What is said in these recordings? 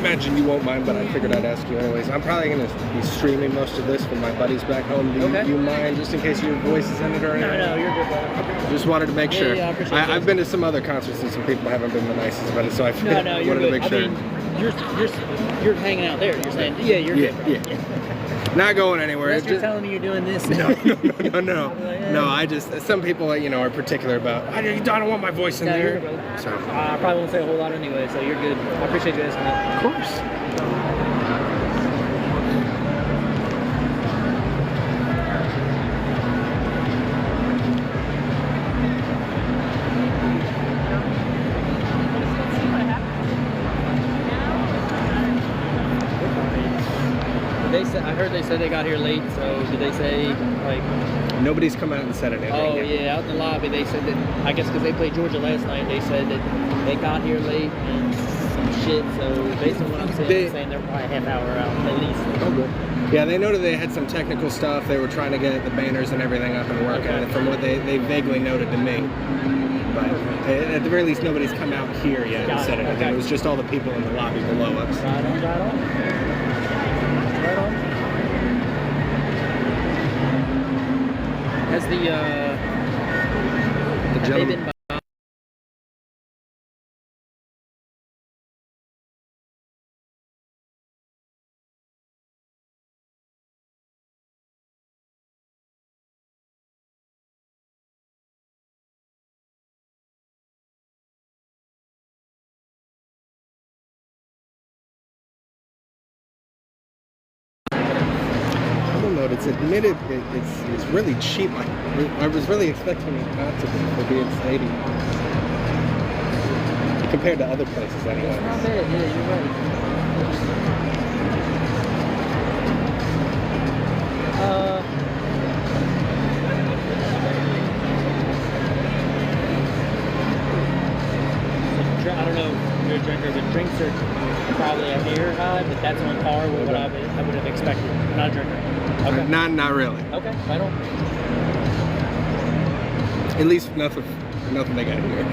imagine you won't mind, but I figured I'd ask you anyways. I'm probably going to be streaming most of this from my buddies back home. Do you mind, just in case your voice is in it or anything? No, you're good, brother. Just wanted to make sure. Yeah, I appreciate it. I've been to some other concerts and some people haven't been the nicest about it, so I wanted to make sure. I mean, you're hanging out there. You're saying, yeah, you're good. Yeah. Not going anywhere. Unless you're telling me you're doing this. No. No, I just, some people, are particular about, I don't want my voice in there. So. I probably won't say a whole lot anyway, so you're good. I appreciate you asking that. Of course. I heard they said they got here late, so did they say, like... Nobody's come out and said anything. Oh, yeah, out in the lobby, they said that, I guess because they played Georgia last night, they said that they got here late and some shit, so based on what I'm saying, they're saying they're probably a half hour out, at least. Oh, good. Yeah, they noted they had some technical stuff. They were trying to get the banners and everything up and working, okay. From what they vaguely noted to me. But at the very least, nobody's come out here yet and said anything. Okay. It was just all the people in the lobby below us. Right on. Has the gentleman... It's admitted it's really cheap. I was really expecting it not to be for being stadium compared to other places anyway. It's not bad, yeah, you're right. I don't know if you're a drinker, but drinks are probably a hair high, but that's on par with what I would have expected. I'm not a drinker. Okay. Not really. Okay, right on. At least nothing they got here.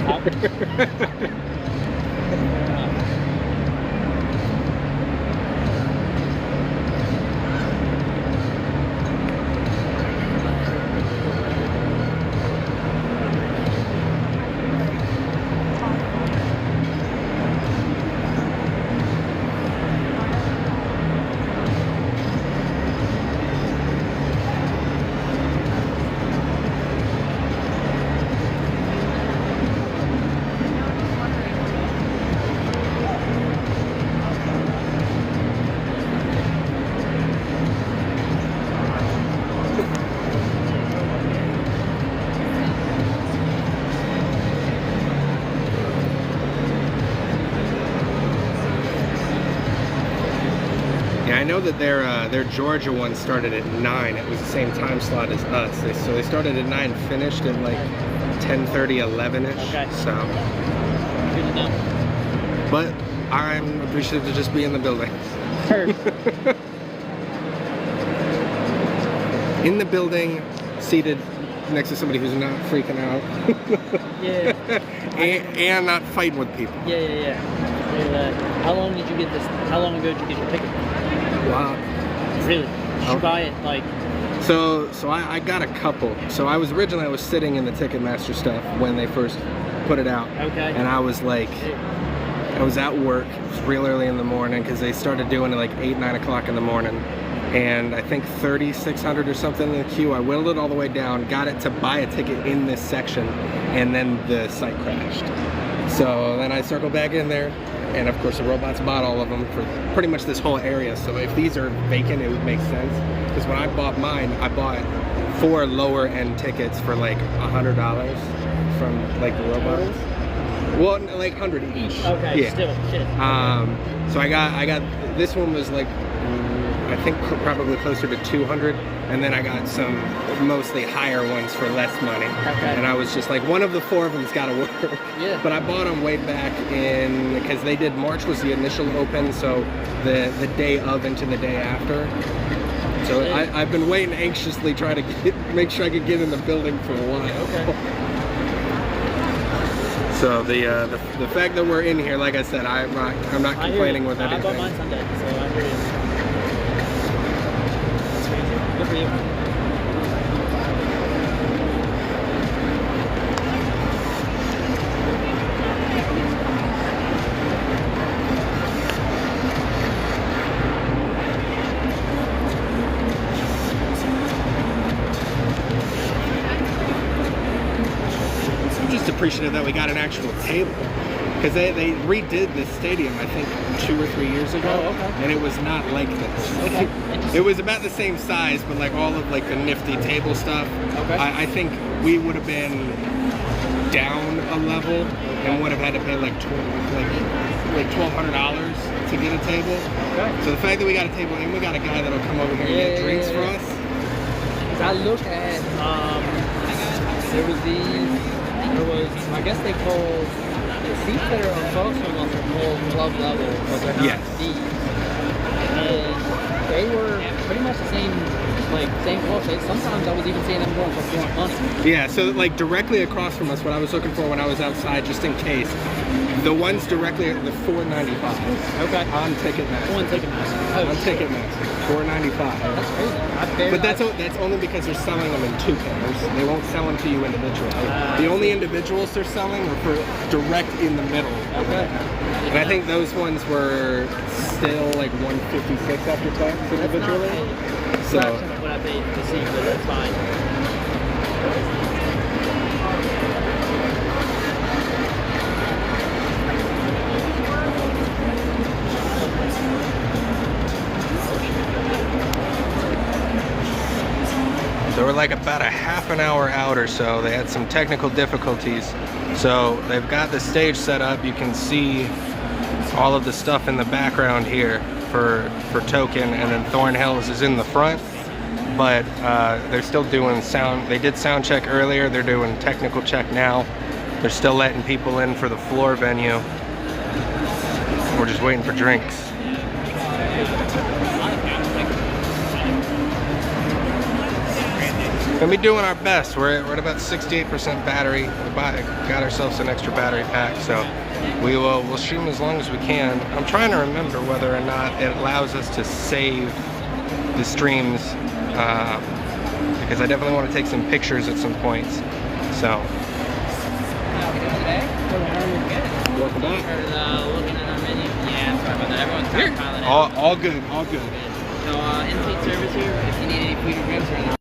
I know that their Georgia one started at 9. It was the same time slot as us. So they started at 9, finished at like 10:30, 11-ish. Okay. So. Good to know. But I'm appreciative to just be in the building. In the building, seated next to somebody who's not freaking out. Yeah. and not fighting with people. Yeah. How long did you get this? How long ago did you get your ticket? Wow. Really? Did you buy it like? So I got a couple. So I was sitting in the Ticketmaster stuff when they first put it out. Okay. And I was like, I was at work. It was real early in the morning because they started doing it like 8, 9 o'clock in the morning. And I think 3,600 or something in the queue. I whittled it all the way down, got it to buy a ticket in this section, and then the site crashed. So then I circled back in there. And of course the robots bought all of them for pretty much this whole area. So if these are vacant, it would make sense. Because when I bought mine, I bought 4 lower end tickets for like $100 from like the robots. Well, like 100 each. Okay, yeah. Still, shit. So I got, this one was like, I think probably closer to 200. And then I got some mostly higher ones for less money. Okay. And I was just like, one of the 4 of them's got to work. Yeah. But I bought them way back in, because they did, March was the initial open, so the day of into the day after. So I've been waiting anxiously trying to make sure I could get in the building for a while. Okay. So the fact that we're in here, like I said, I'm not complaining with anything. I bought mine Sunday, so I hear you. That's crazy. Good for you. Appreciative that we got an actual table, because they redid this stadium I think 2 or 3 years ago. Oh, okay. And it was not like this. Okay. It was about the same size, but like all of like the nifty table stuff. Okay. I think we would have been down a level and would have had to pay like $1,200 to get a table. Okay. So the fact that we got a table and we got a guy that'll come over here and get drinks for us. I looked at there was, I guess they call the seats that are across from us are called club level, but they're not seats. And they were pretty much the same, same cost. Sometimes I was even seeing them going for $400. Yeah, so like directly across from us, what I was looking for when I was outside, just in case, the ones directly at the $4.95. Okay. On Ticketmaster. On Ticketmaster. On Ticketmaster. $4.95. That's crazy. But that's only because they're selling them in 2 pairs. They won't sell them to you individually. The only individuals they're selling are for direct in the middle. Okay. And I think those ones were still like $156 after tax individually. So what I paid to see, but that's fine. So we're like about a half an hour out or so. They had some technical difficulties. So they've got the stage set up. You can see all of the stuff in the background here for Token, and then Thornhill's is in the front. But they're still doing sound. They did sound check earlier. They're doing technical check now. They're still letting people in for the floor venue. We're just waiting for drinks. Gonna be doing our best. We're at about 68% battery. We got ourselves an extra battery pack, so we'll stream as long as we can. I'm trying to remember whether or not it allows us to save the streams, because I definitely want to take some pictures at some points. So. Welcome back. Looking at our menu. Yeah, sorry about that. Everyone's kind of piling in. All good, all good. So, in-seat service here, if you need any food or drinks or anything.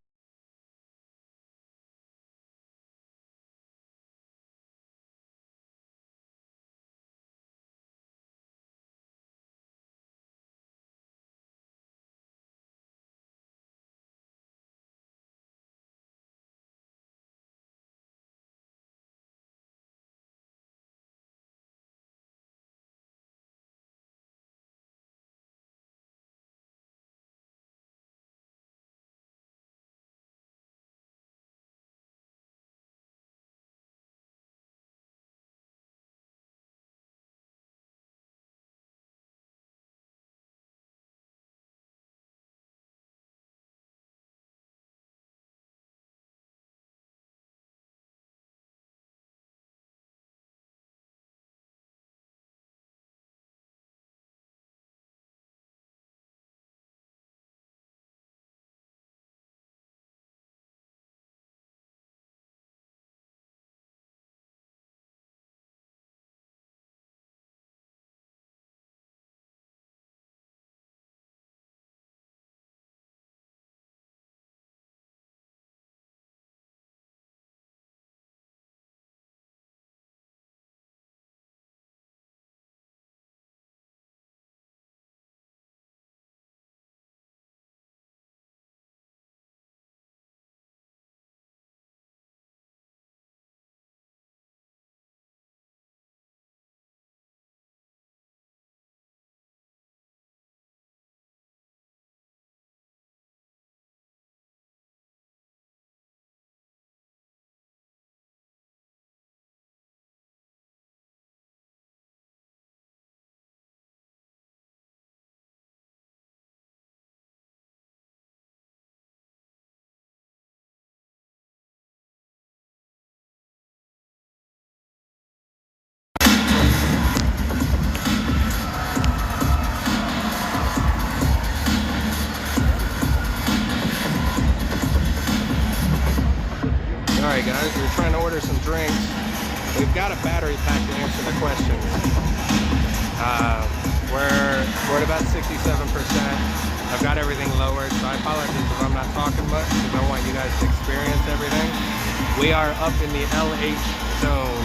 Anyway, guys, we're trying to order some drinks. We've got a battery pack to answer the questions. We're at about 67%. I've got everything lowered, so I apologize if I'm not talking much because I want you guys to experience everything. We are up in the LH zone.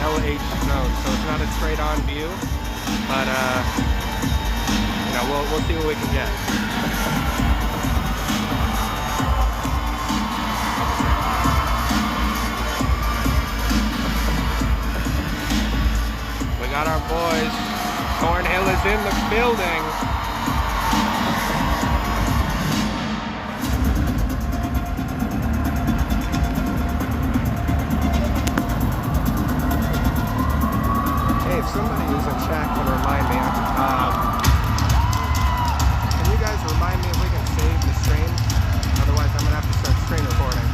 LH zone, so it's not a straight on view, but you know, we'll see what we can get. We got our boys. Thornhill is in the building. Hey, if somebody who's in chat can remind me, can you guys remind me if we can save the stream? Otherwise, I'm gonna have to start screen recording.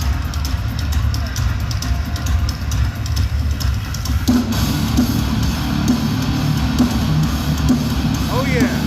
Oh yeah!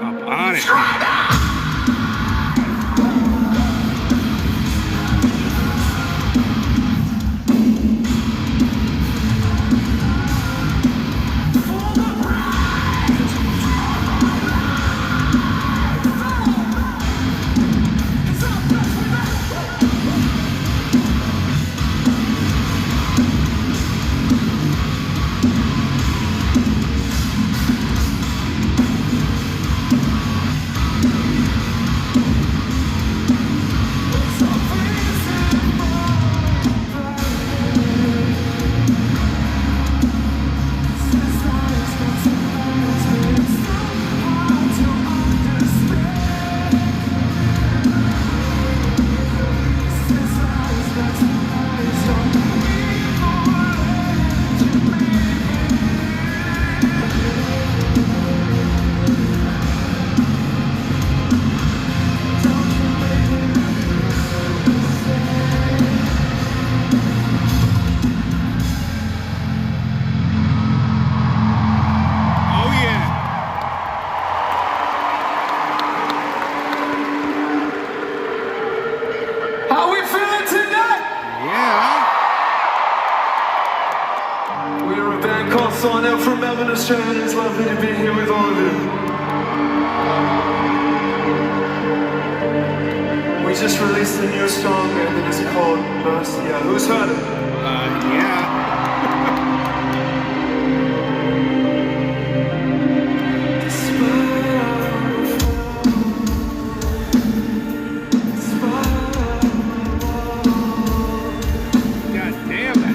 Up on it. How we feeling tonight? Yeah. We're a band called Thornhill from Melbourne, Australia. It's lovely to be here with all of you. We just released a new song and it is called Mercy. Yeah, who's heard it? Yeah. God damn, that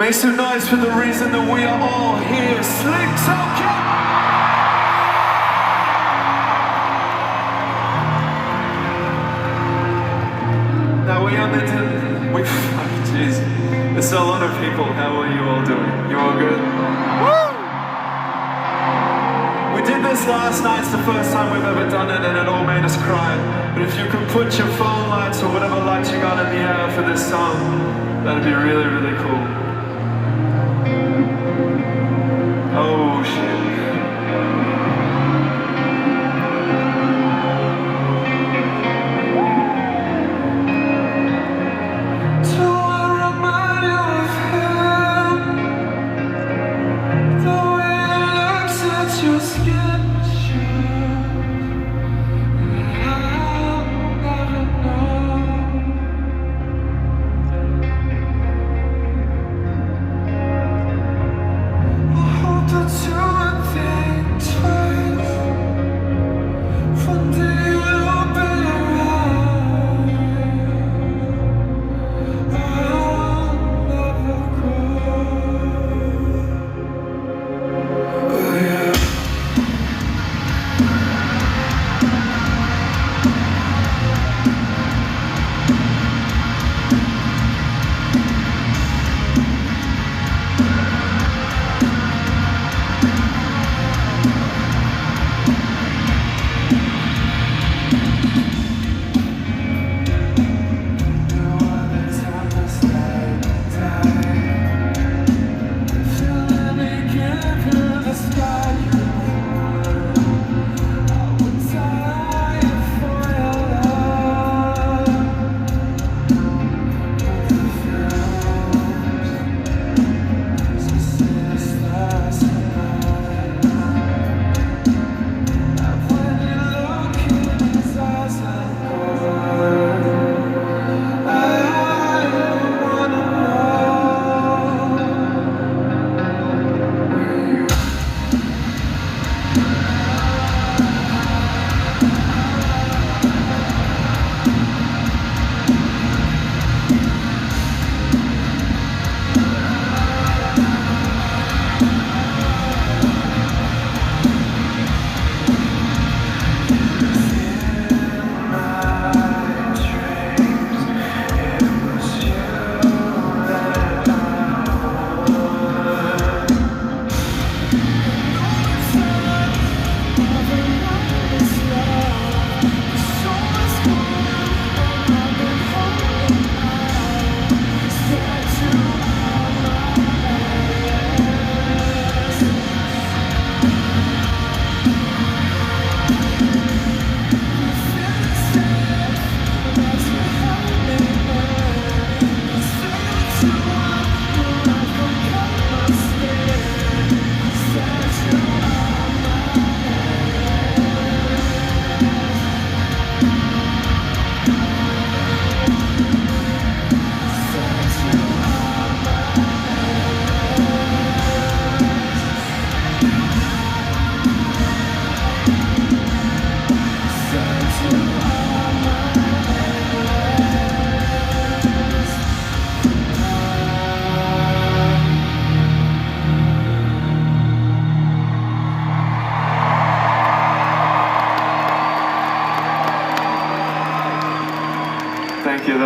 Make some noise for the reason that we are all here. Slick Talking! Now we only did, jeez, there's a lot of people. How are you all doing? You all good? Woo! We did this last night. It's the first time we've ever done it, and it all made us cry. But if you could put your phone lights or whatever lights you got in the air for this song, that'd be really, really cool. Oh shit.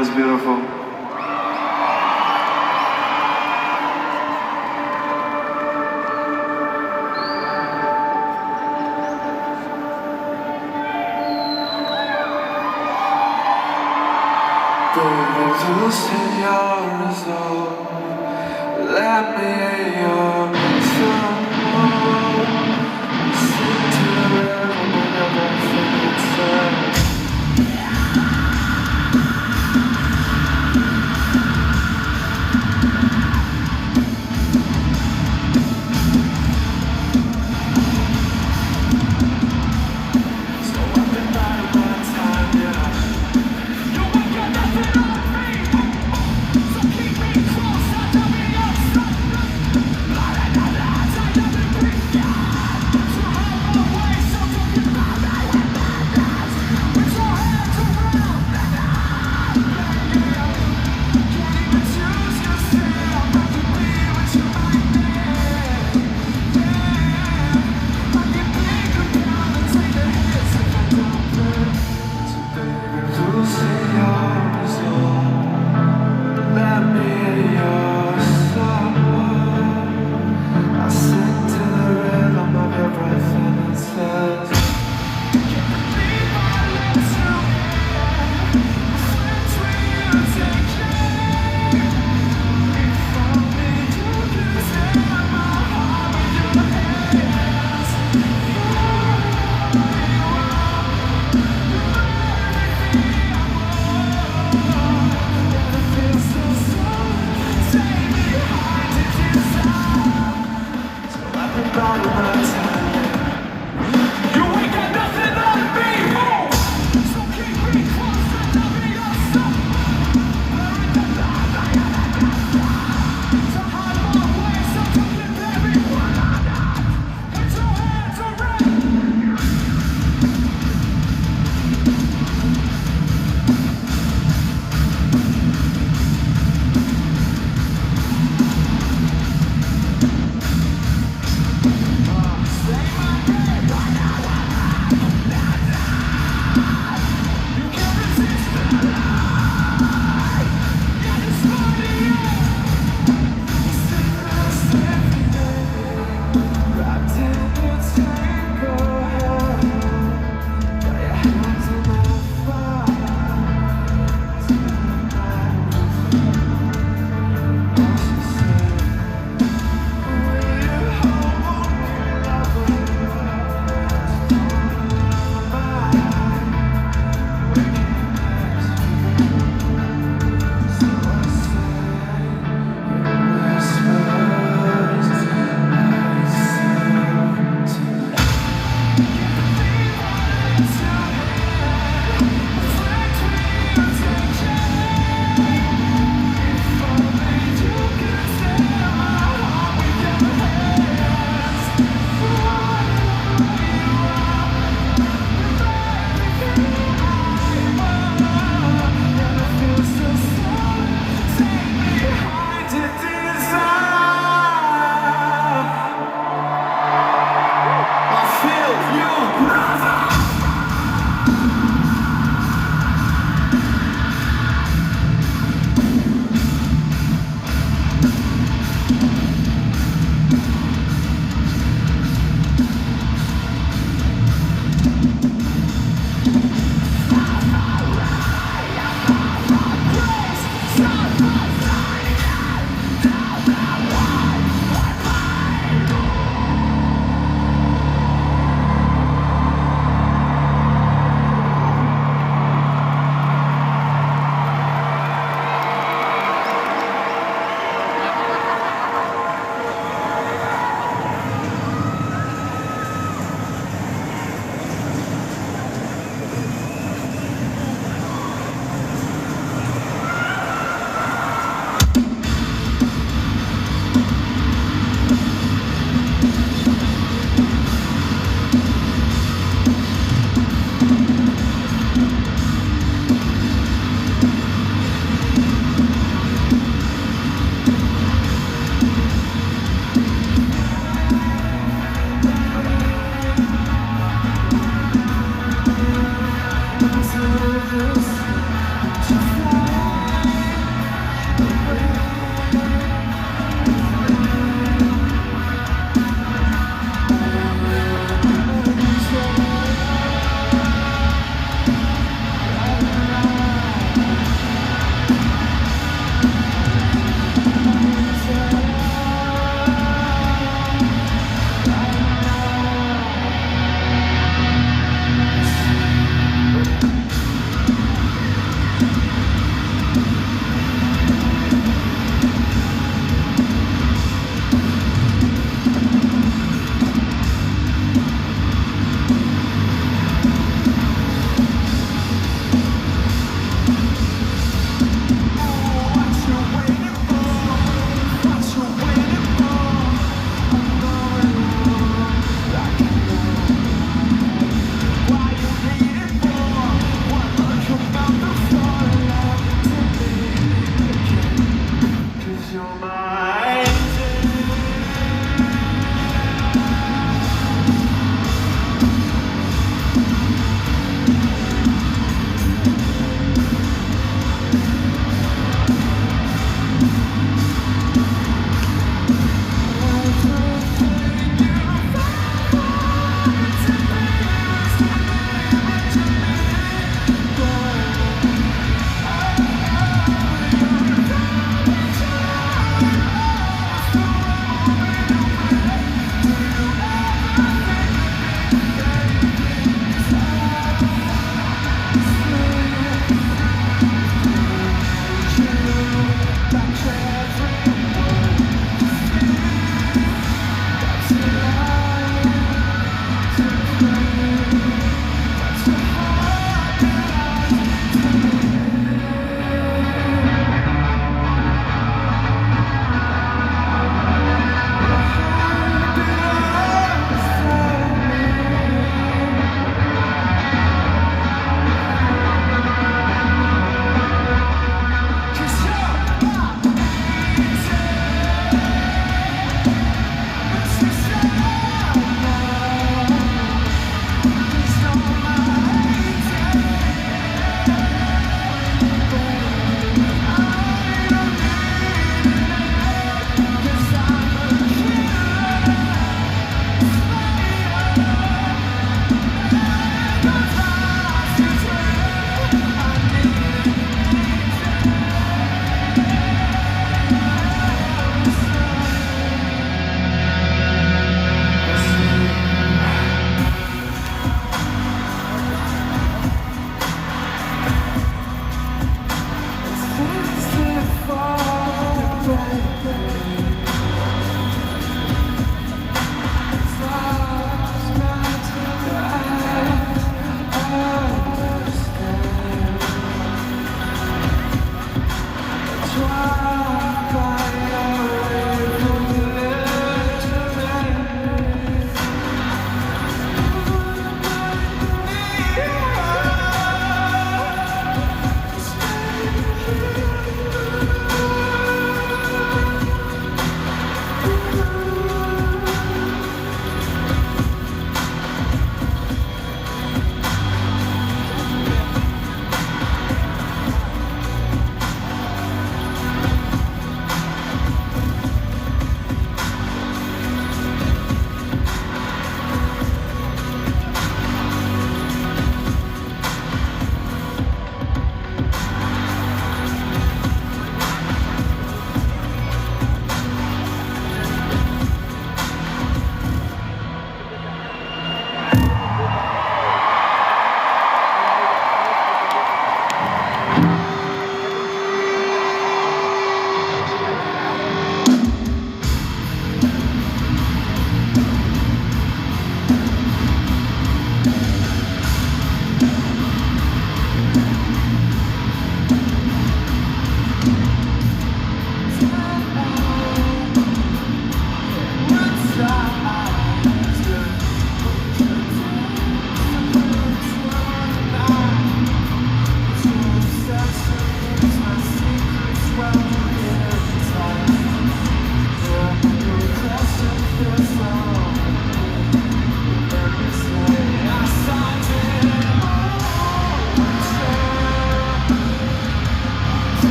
was beautiful. Baby, loosen your resolve. Let me in your soul. Listen to the rhythm of everything it says. Light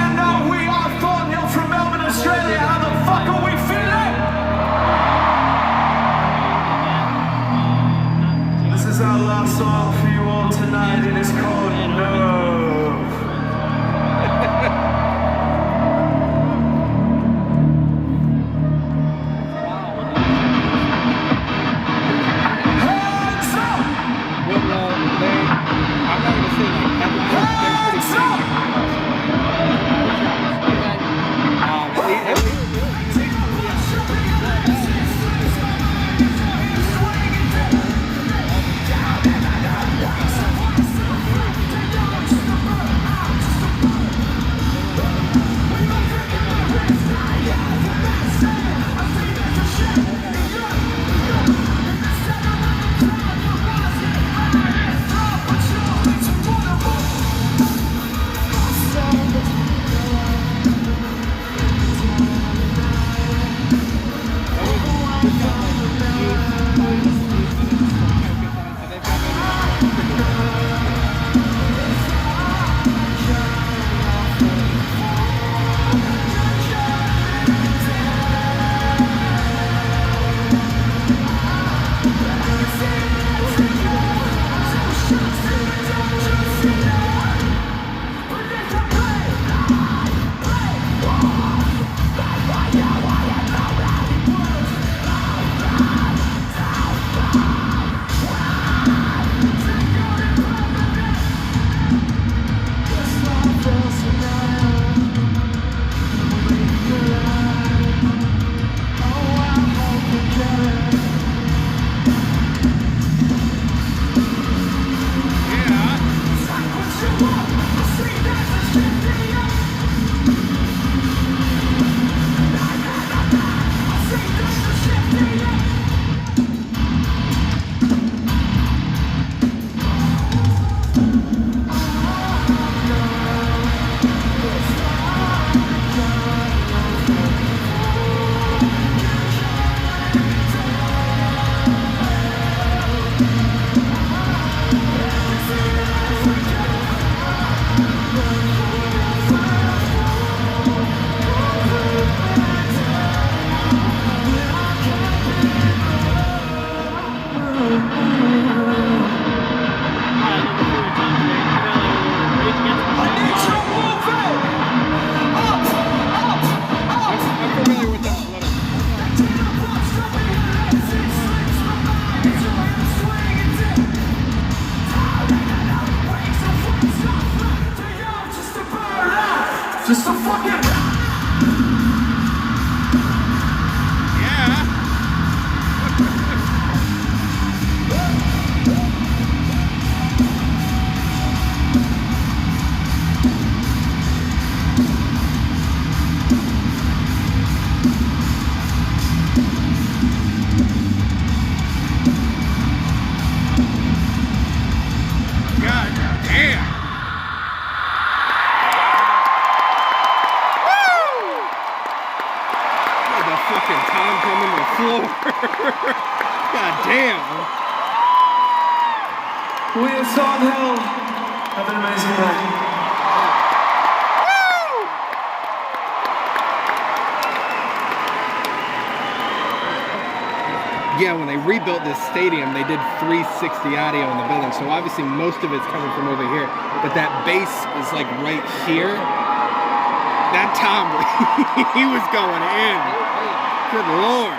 you know we are Thornhill from Melbourne, Australia. How the fuck are we feeling? This is our last song for you all tonight. It is called No. Just a fucking... God damn. We at Thornhill have an amazing night. Yeah, when they rebuilt this stadium, they did 360 audio in the building, so obviously most of it's coming from over here, but that bass is like right here. That Tom, he was going in. Good Lord.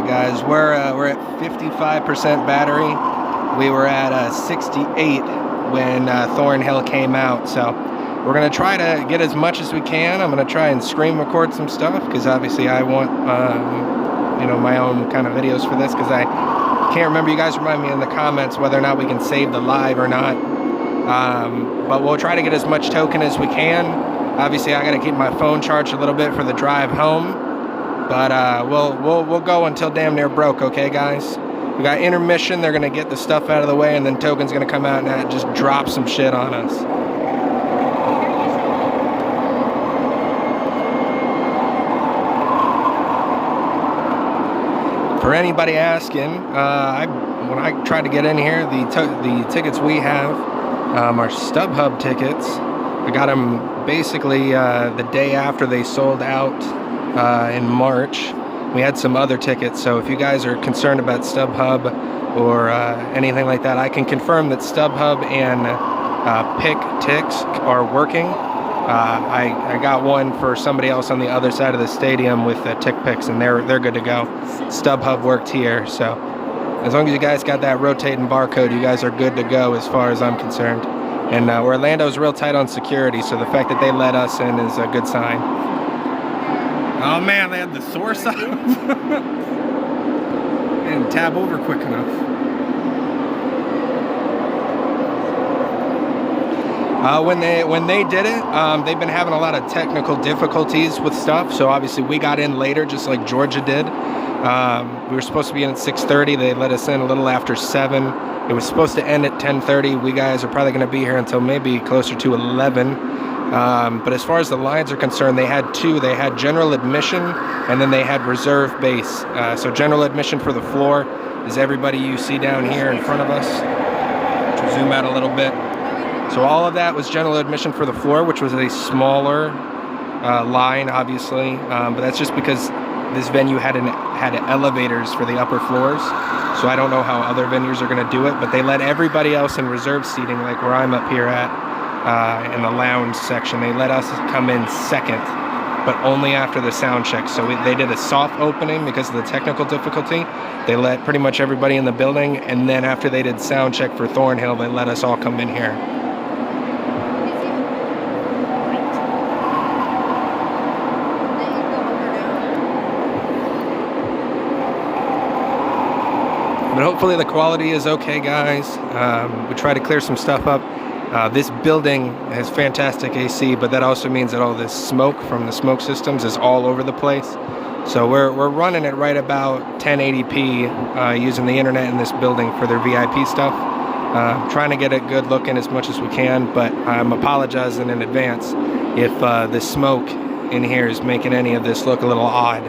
Guys, we're at 55% battery. We were at 68 when Thornhill came out, so we're gonna try to get as much as we can. I'm gonna try and screen record some stuff because obviously I want you know, my own kind of videos for this, because I can't remember. You guys remind me in the comments whether or not we can save the live or not, but we'll try to get as much token as we can. Obviously I gotta keep my phone charged a little bit for the drive home. But we'll go until damn near broke, okay, guys? We got intermission. They're gonna get the stuff out of the way, and then Token's gonna come out and just drop some shit on us. For anybody asking, when I tried to get in here, the tickets we have are StubHub tickets. I got them basically the day after they sold out in March. We had some other tickets, so if you guys are concerned about StubHub or anything like that, I can confirm that StubHub and Pick Tix are working. I got one for somebody else on the other side of the stadium with Tick Picks, and they're good to go. StubHub worked here, so as long as you guys got that rotating barcode, you guys are good to go as far as I'm concerned. And Orlando's real tight on security, so the fact that they let us in is a good sign. Oh man, they had the source up. Didn't tab over quick enough. When they did it, they've been having a lot of technical difficulties with stuff. So obviously we got in later, just like Georgia did. We were supposed to be in at 6:30. They let us in a little after 7. It was supposed to end at 10:30. We guys are probably going to be here until maybe closer to 11. But as far as the lines are concerned, they had two. They had general admission, and then they had reserve base. So general admission for the floor is everybody you see down here in front of us. We'll zoom out a little bit. So all of that was general admission for the floor, which was a smaller line, obviously. But that's just because this venue had elevators for the upper floors. So I don't know how other venues are going to do it, but they let everybody else in reserve seating, like where I'm up here at. In the lounge section, they let us come in second, but only after the sound check. So they did a soft opening because of the technical difficulty. They let pretty much everybody in the building, and then after they did sound check for Thornhill, they let us all come in here. But hopefully the quality is okay, guys. We try to clear some stuff up. This building has fantastic AC, but that also means that all this smoke from the smoke systems is all over the place. So we're running it right about 1080p using the internet in this building for their VIP stuff. Trying to get a good look in as much as we can, but I'm apologizing in advance if the smoke in here is making any of this look a little odd.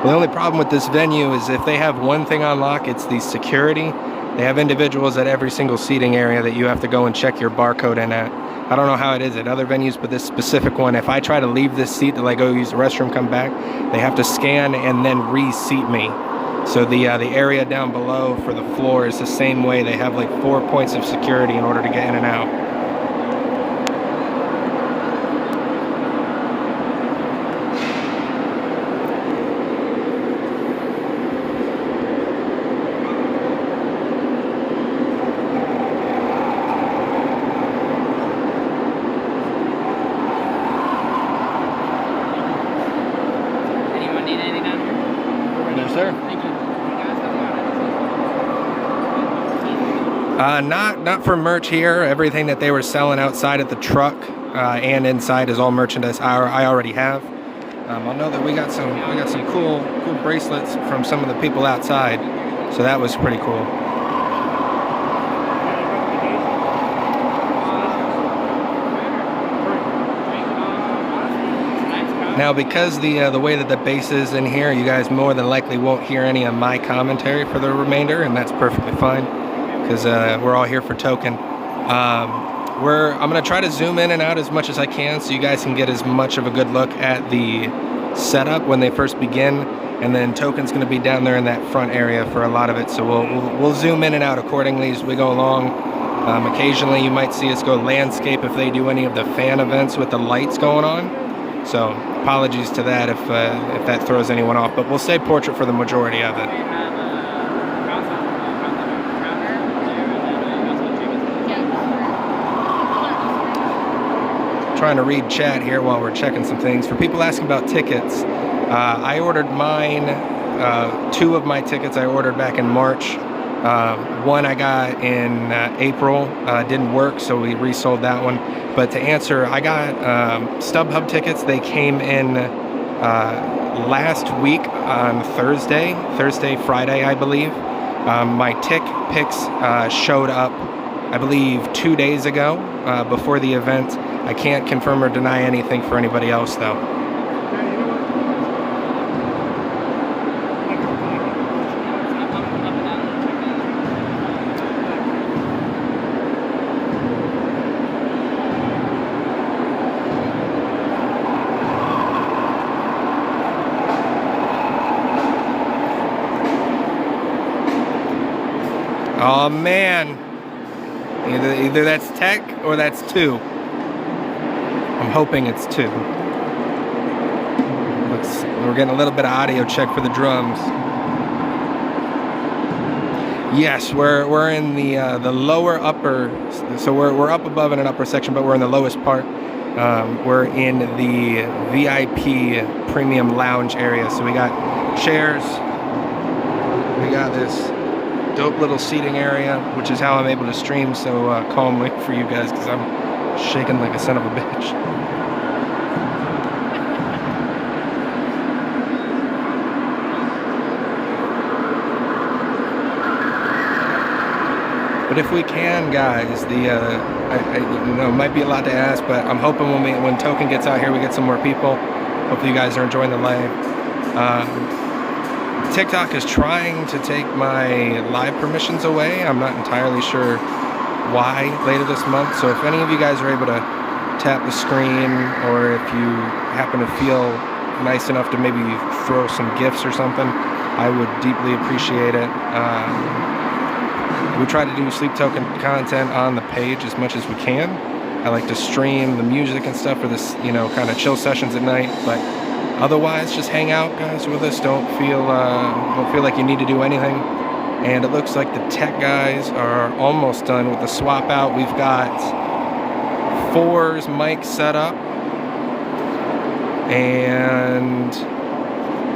The only problem with this venue is if they have one thing on lock, it's the security. They have individuals at every single seating area that you have to go and check your barcode in at. I don't know how it is at other venues, but this specific one, if I try to leave this seat to like go use the restroom, come back, they have to scan and then reseat me. So the area down below for the floor is the same way. They have like 4 points of security in order to get in and out. Not for merch here. Everything that they were selling outside at the truck and inside is all merchandise I already have. I know that we got some cool bracelets from some of the people outside, so that was pretty cool. Now, because the way that the bass is in here, you guys more than likely won't hear any of my commentary for the remainder, and that's perfectly fine. Because we're all here for Token. I'm going to try to zoom in and out as much as I can so you guys can get as much of a good look at the setup when they first begin, and then Token's going to be down there in that front area for a lot of it, so we'll zoom in and out accordingly as we go along. Occasionally you might see us go landscape if they do any of the fan events with the lights going on, so apologies to that if that throws anyone off, but we'll say portrait for the majority of it. Trying to read chat here while we're checking some things. For people asking about tickets, I ordered mine, 2 of my tickets I ordered back in March. One I got in April, didn't work, so we resold that one. But to answer, I got StubHub tickets. They came in last week on Thursday, Friday, I believe. My tick picks showed up, I believe, 2 days ago before the event. I can't confirm or deny anything for anybody else, though. Oh man, either that's tech or that's two. I'm hoping it's two. We're getting a little bit of audio check for the drums. Yes, we're in the lower upper, so we're up above in an upper section, but we're in the lowest part. We're in the VIP premium lounge area, so we got chairs. We got this dope little seating area, which is how I'm able to stream so calmly for you guys, because I'm shaking like a son of a bitch. But if we can, guys, it might be a lot to ask, but I'm hoping when Token gets out here, we get some more people. Hopefully you guys are enjoying the live. TikTok is trying to take my live permissions away. I'm not entirely sure why later this month. So if any of you guys are able to tap the screen, or if you happen to feel nice enough to maybe throw some gifts or something, I would deeply appreciate it. We try to do Sleep Token content on the page as much as we can. I like to stream the music and stuff for this, kind of chill sessions at night, but otherwise, just hang out, guys, with us. Don't feel like you need to do anything. And it looks like the tech guys are almost done with the swap out. We've got 4's mic set up, and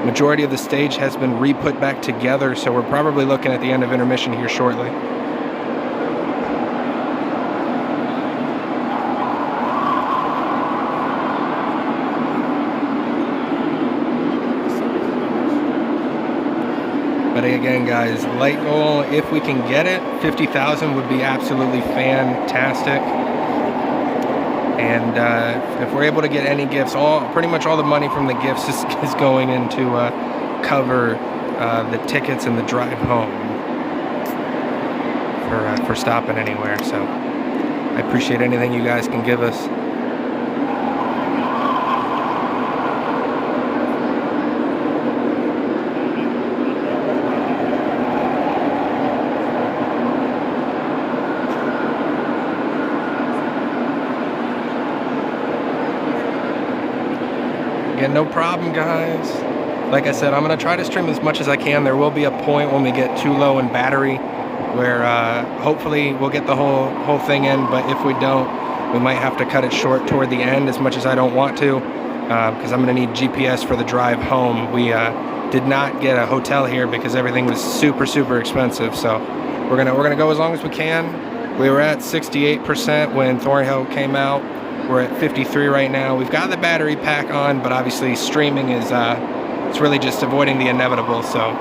majority of the stage has been re-put back together. So we're probably looking at the end of intermission here shortly. But again, guys, light goal, if we can get it, 50,000 would be absolutely fantastic. And if we're able to get any gifts, pretty much all the money from the gifts is going into cover the tickets and the drive home for stopping anywhere. So I appreciate anything you guys can give us. Again, no problem, guys. Like I said, I'm going to try to stream as much as I can. There will be a point when we get too low in battery where hopefully we'll get the whole thing in, but if we don't, we might have to cut it short toward the end, as much as I don't want to, because I'm going to need GPS for the drive home. We did not get a hotel here because everything was super, super expensive, so we're gonna go as long as we can. We were at 68% when Thornhill came out. We're at 53 right now. We've got the battery pack on, but obviously streaming is it's really just avoiding the inevitable. So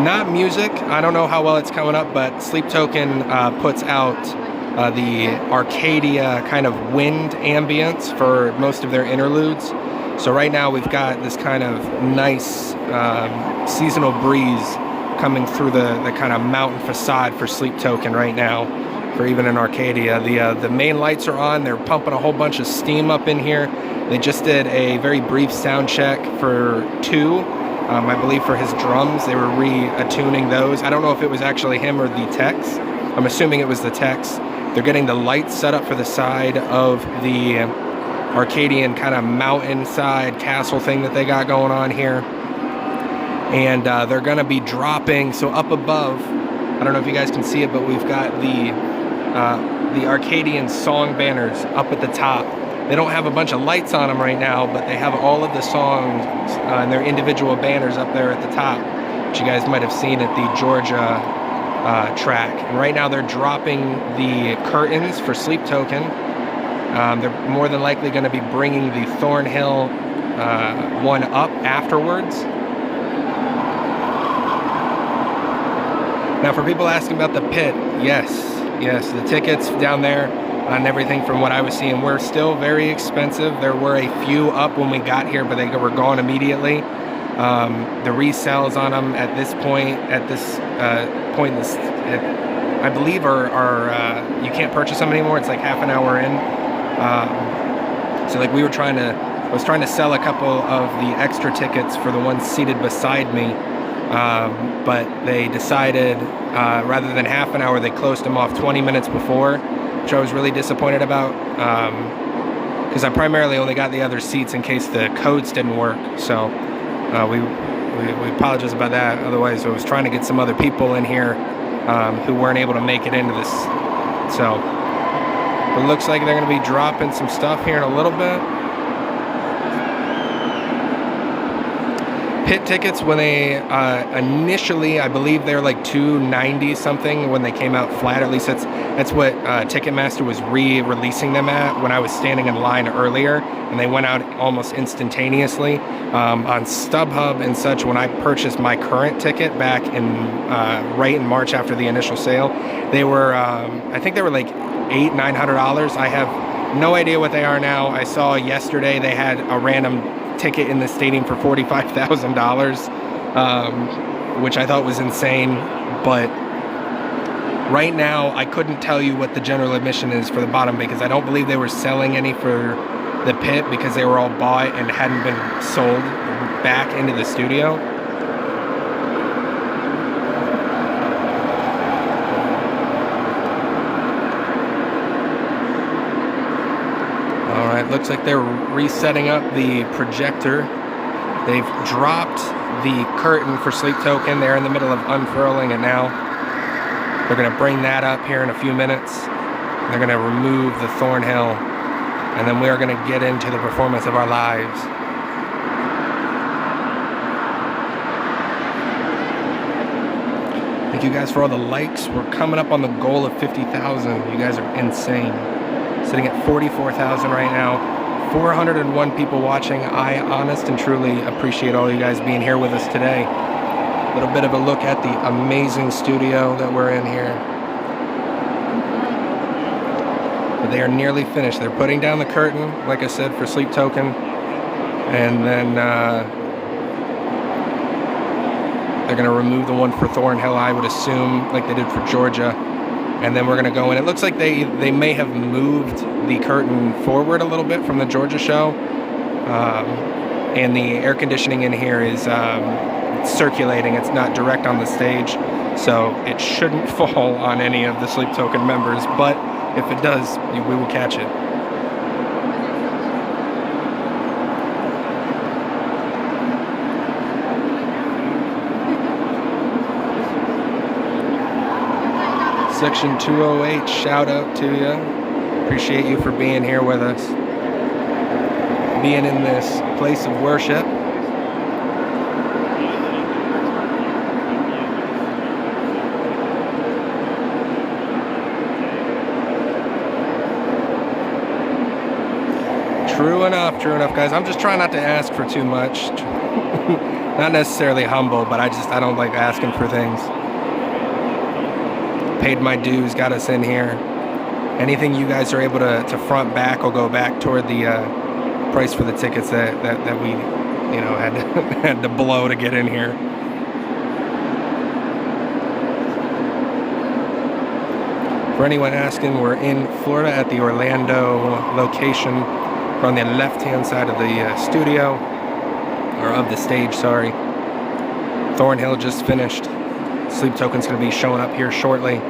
not music. I don't know how well it's coming up, but Sleep Token puts out the Arcadia kind of wind ambience for most of their interludes. So right now we've got this kind of nice seasonal breeze coming through the kind of mountain facade for Sleep Token right now. For even in Arcadia, the main lights are on. They're pumping a whole bunch of steam up in here. They just did a very brief sound check for 2, I believe for his drums. They were re-attuning those. I don't know if it was actually him or the techs. I'm assuming it was the techs. They're getting the lights set up for the side of the Arcadian kind of mountainside castle thing that they got going on here. And they're gonna be dropping, so up above, I don't know if you guys can see it, but we've got the Arcadian song banners up at the top. They don't have a bunch of lights on them right now, but they have all of the songs and their individual banners up there at the top, which you guys might have seen at the Georgia track. And right now they're dropping the curtains for Sleep Token. They're more than likely going to be bringing the Thornhill one up afterwards. Now, for people asking about the pit, yes, the tickets down there and everything from what I was seeing were still very expensive. There were a few up when we got here, but they were gone immediately. The resells on them at this point, I believe are you can't purchase them anymore. It's like half an hour in. So like I was trying to sell a couple of the extra tickets for the ones seated beside me. But they decided rather than half an hour, they closed them off 20 minutes before, which I was really disappointed about, because I primarily only got the other seats in case the codes didn't work. So we apologize about that. Otherwise, I was trying to get some other people in here who weren't able to make it into this. So it looks like they're going to be dropping some stuff here in a little bit. Pit tickets, when they initially, I believe they're like $290 something when they came out flat. At least that's what Ticketmaster was re-releasing them at when I was standing in line earlier, and they went out almost instantaneously. On StubHub and such, when I purchased my current ticket back in right in March after the initial sale, they were I think they were like $800-900. I have no idea what they are now. I saw yesterday they had a random ticket in the stadium for $45,000, which I thought was insane. But right now I couldn't tell you what the general admission is for the bottom, because I don't believe they were selling any for the pit, because they were all bought and hadn't been sold back into the studio. Alright, looks like they're resetting up the projector. They've dropped the curtain for Sleep Token. They're in the middle of unfurling it now. They're going to bring that up here in a few minutes. They're going to remove the Thornhill, and then we are going to get into the performance of our lives. Thank you guys for all the likes. We're coming up on the goal of 50,000. You guys are insane. Sitting at 44,000 right now. 401 people watching. I honest and truly appreciate all you guys being here with us today. A little bit of a look at the amazing studio that we're in here. But they are nearly finished. They're putting down the curtain, like I said, for Sleep Token. And then they're going to remove the one for Thornhill, I would assume, like they did for Georgia. And then we're going to go in. It looks like they may have moved the curtain forward a little bit from the Georgia show. And the air conditioning in here is circulating. It's not direct on the stage. So it shouldn't fall on any of the Sleep Token members. But if it does, we will catch it. Section 208, shout out to you. Appreciate you for being here with us. Being in this place of worship. True enough, guys. I'm just trying not to ask for too much. Not necessarily humble, but I don't like asking for things. Paid my dues, got us in here. Anything you guys are able to front back will go back toward the price for the tickets that we, had to blow to get in here. For anyone asking, we're in Florida at the Orlando location. We're on the left-hand side of the studio, or of the stage, sorry. Thornhill just finished. Sleep Token's going to be showing up here shortly,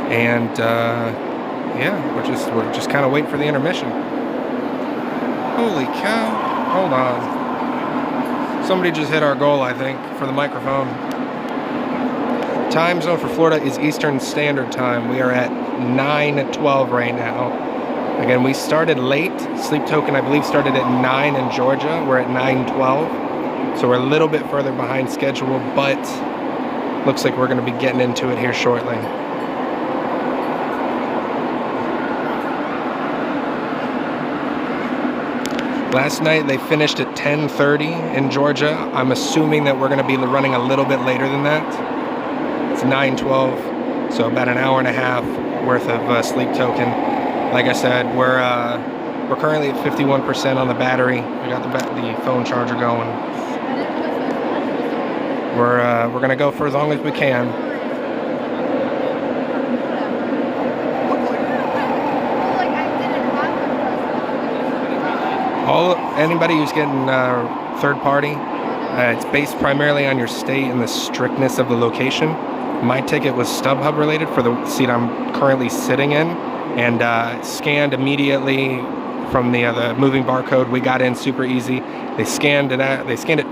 and yeah, we're just kind of waiting for the intermission. Holy cow! Hold on, somebody just hit our goal, I think, for the microphone. Time zone for Florida is Eastern Standard Time. We are at 9:12 right now. Again, we started late. Sleep Token, I believe, started at 9 in Georgia. We're at 9:12. So we're a little bit further behind schedule, but looks like we're going to be getting into it here shortly. Last night they finished at 10:30 in Georgia. I'm assuming that we're going to be running a little bit later than that. It's 9:12, so about an hour and a half worth of sleep token. Like I said, we're currently at 51% on the battery. I got the phone charger going. We're going to go for as long as we can. Anybody who's getting third party, it's based primarily on your state and the strictness of the location. My ticket was StubHub related for the seat I'm currently sitting in, and scanned immediately from the moving barcode. We got in super easy. They scanned it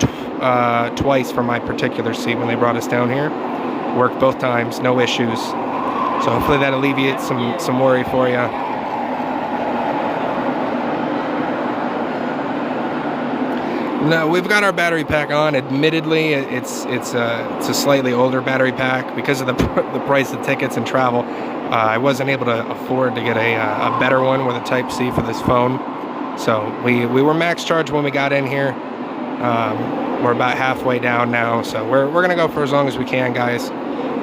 twice for my particular seat when they brought us down here. Worked both times, no issues. So hopefully that alleviates some worry for you. No, we've got our battery pack on. Admittedly, it's a slightly older battery pack because of the price of tickets and travel. I wasn't able to afford to get a better one with a Type-C for this phone. So we were max charged when we got in here. We're about halfway down now, so we're gonna go for as long as we can, guys.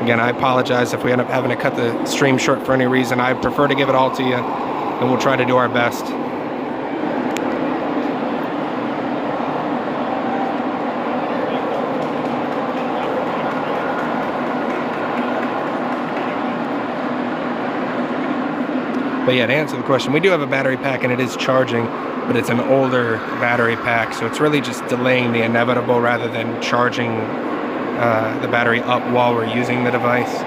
Again, I apologize if we end up having to cut the stream short for any reason. I prefer to give it all to you, and we'll try to do our best. But yeah, to answer the question, we do have a battery pack and it is charging, but it's an older battery pack, so it's really just delaying the inevitable rather than charging the battery up while we're using the device.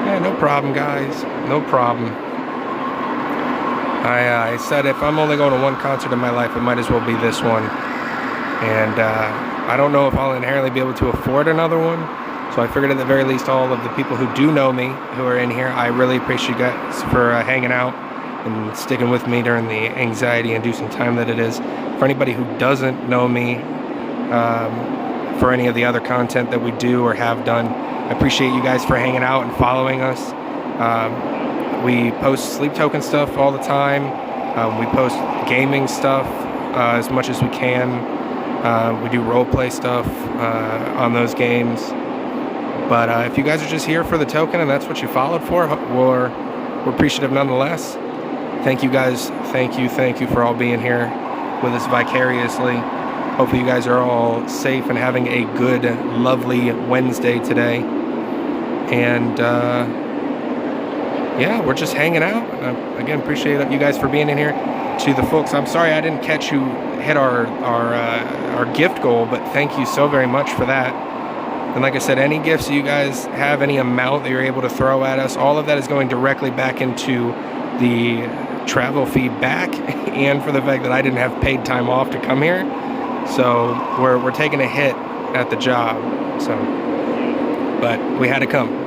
Yeah, no problem, guys. No problem. I said if I'm only going to one concert in my life, it might as well be this one. And I don't know if I'll inherently be able to afford another one. So I figured at the very least, all of the people who do know me, who are in here, I really appreciate you guys for hanging out and sticking with me during the anxiety-inducing time that it is. For anybody who doesn't know me, for any of the other content that we do or have done, I appreciate you guys for hanging out and following us. We post sleep token stuff all the time. We post gaming stuff as much as we can. We do roleplay stuff on those games. But if you guys are just here for the token and that's what you followed for, we're appreciative nonetheless. Thank you guys. Thank you for all being here with us vicariously. Hopefully you guys are all safe and having a good, lovely Wednesday today. And yeah, we're just hanging out. Again, appreciate you guys for being in here. To the folks, I'm sorry I didn't catch who hit our gift goal, but thank you so very much for that. And like I said, any gifts you guys have, any amount that you're able to throw at us, all of that is going directly back into the travel fee back, and for the fact that I didn't have paid time off to come here. So we're taking a hit at the job. So, but we had to come.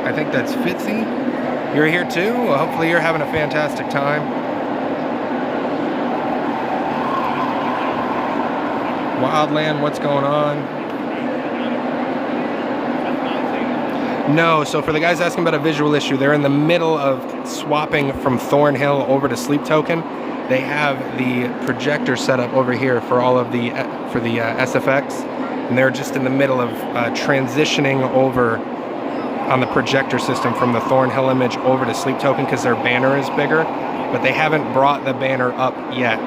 I think that's Fitzy. You're here too? Well, hopefully you're having a fantastic time. Wildland, what's going on? No, so for the guys asking about a visual issue, they're in the middle of swapping from Thornhill over to Sleep Token. They have the projector set up over here for all of the SFX, and they're just in the middle of transitioning over on the projector system from the Thornhill image over to Sleep Token because their banner is bigger, but they haven't brought the banner up yet.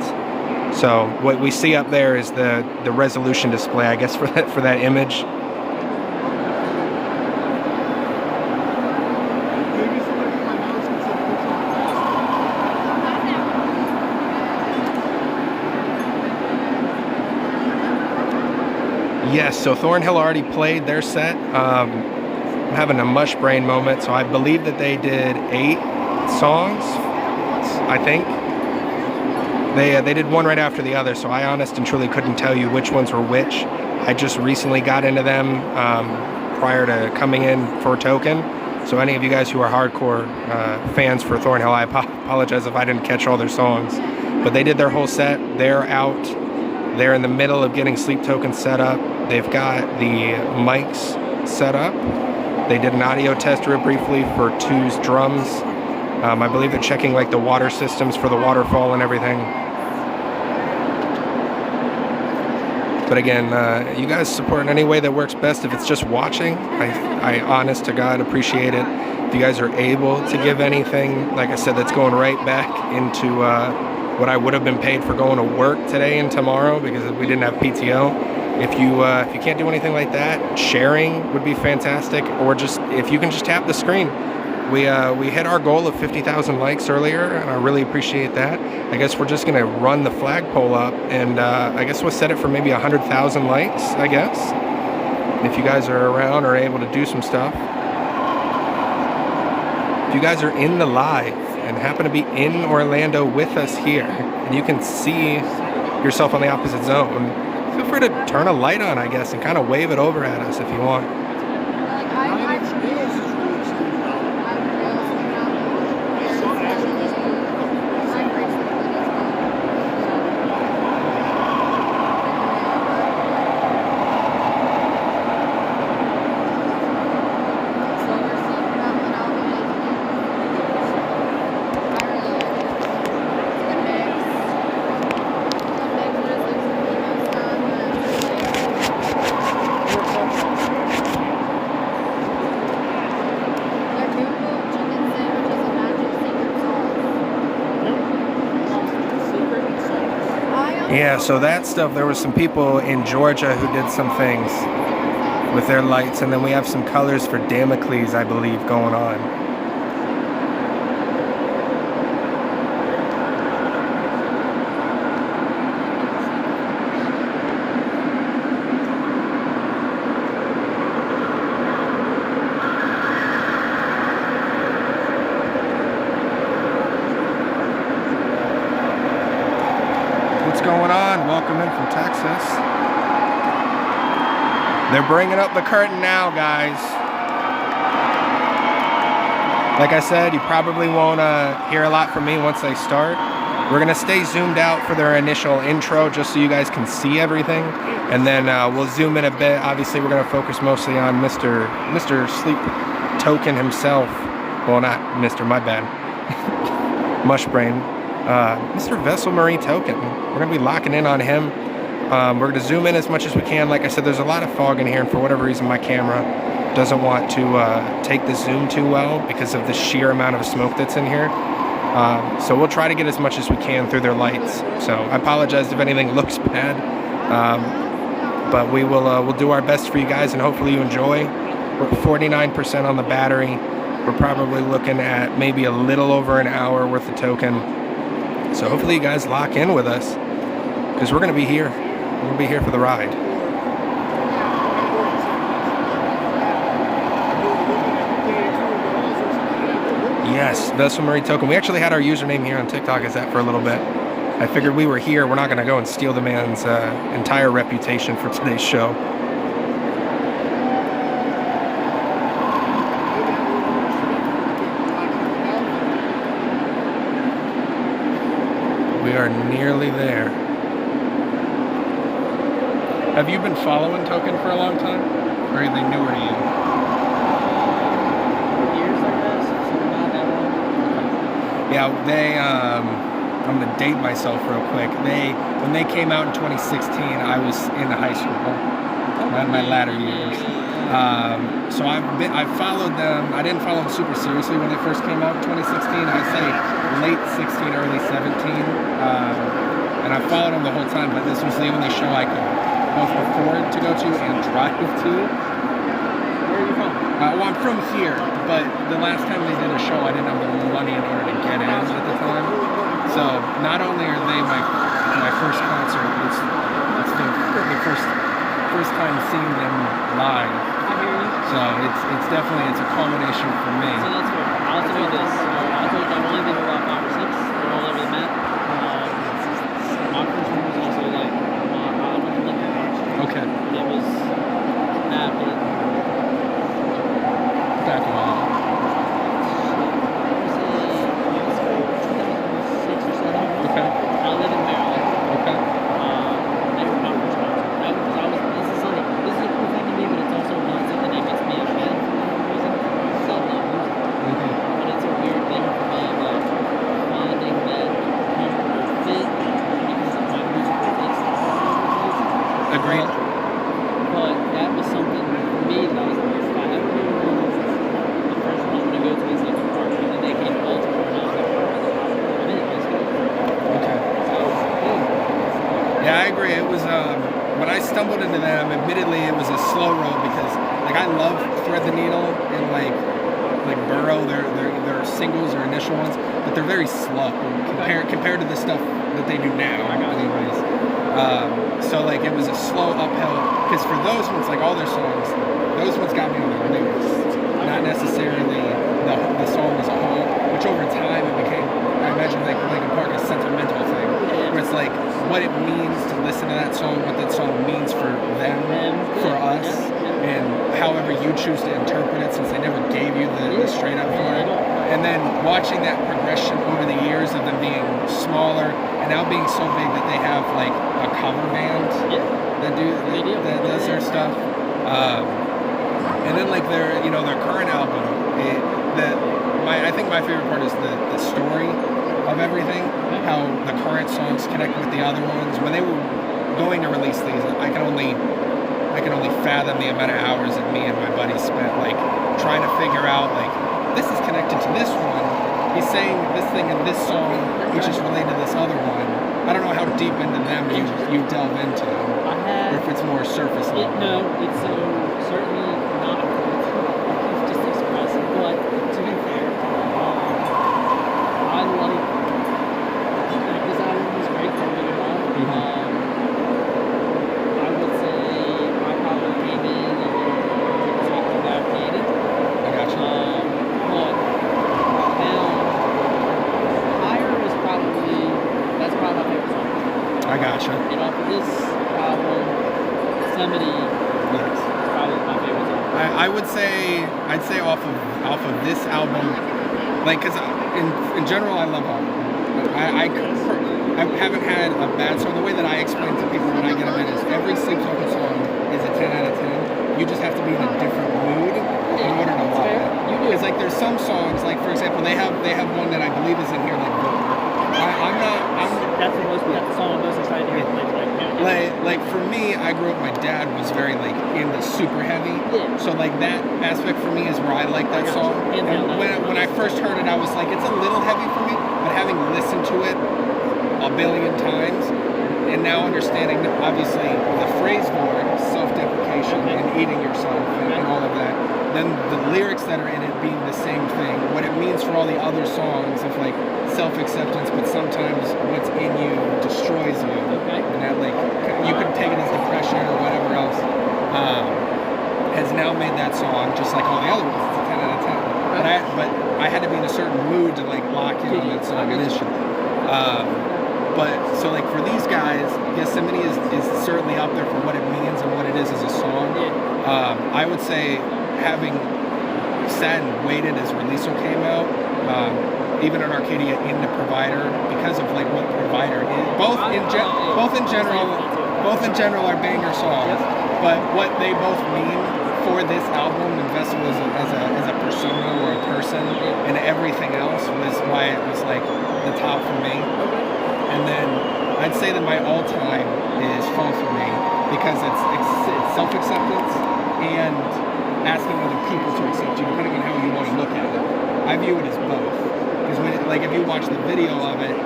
So what we see up there is the resolution display, I guess, for that image. Yes, so Thornhill already played their set. I'm having a mush brain moment. So I believe that they did 8 songs, I think. They did one right after the other, so I honest and truly couldn't tell you which ones were which. I just recently got into them prior to coming in for Token. So any of you guys who are hardcore fans for Thornhill, I apologize if I didn't catch all their songs. But they did their whole set. They're out. They're in the middle of getting Sleep Token set up. They've got the mics set up. They did an audio test real briefly for Two's drums. I believe they're checking like the water systems for the waterfall and everything. But again, you guys support in any way that works best. If it's just watching, I honest to God appreciate it. If you guys are able to give anything, like I said, that's going right back into what I would have been paid for going to work today and tomorrow because we didn't have PTO. If you can't do anything like that, sharing would be fantastic. Or just if you can just tap the screen. We hit our goal of 50,000 likes earlier, and I really appreciate that. I guess we're just gonna run the flagpole up, and I guess we'll set it for maybe 100,000 likes. I guess if you guys are around or able to do some stuff. If you guys are in the live and happen to be in Orlando with us here, and you can see yourself on the opposite zone, feel free to turn a light on, I guess, and kind of wave it over at us if you want. Yeah, so that stuff, there were some people in Georgia who did some things with their lights, and then we have some colors for Damocles, I believe, going on. Going on? Welcome in from Texas. They're bringing up the curtain now, guys. Like I said, you probably won't hear a lot from me once they start. We're gonna stay zoomed out for their initial intro just so you guys can see everything, and then we'll zoom in a bit. Obviously, we're gonna focus mostly on Mr. Sleep Token himself. Well, not Mr. My bad. Mushbrain. Mr. Vessel Marie Token. We're going to be locking in on him. We're going to zoom in as much as we can. Like I said, there's a lot of fog in here, and for whatever reason, my camera doesn't want to take the zoom too well because of the sheer amount of smoke that's in here. So we'll try to get as much as we can through their lights. So I apologize if anything looks bad, but we'll do our best for you guys, and hopefully you enjoy. We're 49% on the battery. We're probably looking at maybe a little over an hour worth of Token. So hopefully you guys lock in with us, because we're going to be here. We're going to be here for the ride. Yes, Vessel Marie Token. We actually had our username here on TikTok as that for a little bit. I figured we were here. We're not going to go and steal the man's entire reputation for today's show. We are nearly there. Have you been following Token for a long time? Or are they newer to you? Years, I guess. Not that long. Yeah, they, I'm gonna date myself real quick. When they came out in 2016, I was in high school, in my latter years. So I've followed them. I didn't follow them super seriously when they first came out in 2016. I'd say late 16, early 17. And I followed them the whole time, but this was the only show I could both afford to go to and drive to. Where are you from? Well, I'm from here, but the last time they did a show, I didn't have the money in order to get in at the time. So not only are they my first concert, it's the first time seeing them live. I hear you. So it's definitely a culmination for me. So that's what I'll tell you this. I told you I've only been to Rock 5 or 6. They're all over the map. Yeah, I agree. It was when I stumbled into them. Admittedly, it was a slow road because like I love Thread the Needle and like Burrow. Their singles or initial ones, but they're very slow compared to the stuff that they do now. Anyways, so like it was a slow uphill because for those ones, like all their songs, those ones got me on their lyrics, not necessarily the song as a whole. Which over time it became, I imagine, like a part of a sentimental thing, where it's like what it means to listen to that song, what that song means for them, for us, and however you choose to interpret it, since they never gave you the straight up for it. And then watching that progression over the years of them being smaller and now being so big that they have like a cover band that does their stuff. And then like their current album, I think my favorite part is the story of everything, how the current songs connect with the other ones. When they were going to release these, I can only fathom the amount of hours that me and my buddies spent like trying to figure out like this is connected to this one. He's saying this thing in this song, which is related to this other one. I don't know how deep into them you delve into, or if it's more surface level. No, it's certainly not just expressive, but to be fair, I like this album is great. Don't get me wrong. I would say I probably came in and got dated. I got you. But now Higher is probably my favorite song. I gotcha. And off of this album, Yosemite is probably my favorite song. I would say I'd say off of this album, like because in general I love all. I haven't had a bad song. The way that I explain to people when I get them in is every Sleep Talking song is a 10 out of 10. You just have to be in a different mood in order to love it. Because like there's some songs, like for example, they have one that I believe is in here, like that's the song I'm most excited to hear. Like for me, I grew up. My dad was very like into super heavy, so like that aspect for me is where I like that song. And when I first heard it, I was like, it's a little heavy for me. But having listened to it a billion times, and now understanding obviously the phrase for it, self-deprecation and eating yourself and all of that, then the lyrics that are in it being the same thing, what it means for all the other songs of like self-acceptance, but sometimes what's in you destroys you, and that like you could take it as depression or whatever else, has now made that song just like all the other ones. It's a 10 out of 10. But I had to be in a certain mood to like lock in on that song initially. But so like for these guys, Yosemite is certainly up there for what it means and what it is as a song. I would say having sat and waited as Releaso came out, even at Arcadia into Provider, because of like what Provider is. Both in general are banger songs, but what they both mean for this album and Vessel as a persona or a person and everything else was why it was like the top for me. And then I'd say that my all-time is Fall For Me, because it's self-acceptance and asking other people to accept you, depending on how you want to look at it. I view it as both, because if you watch the video of it,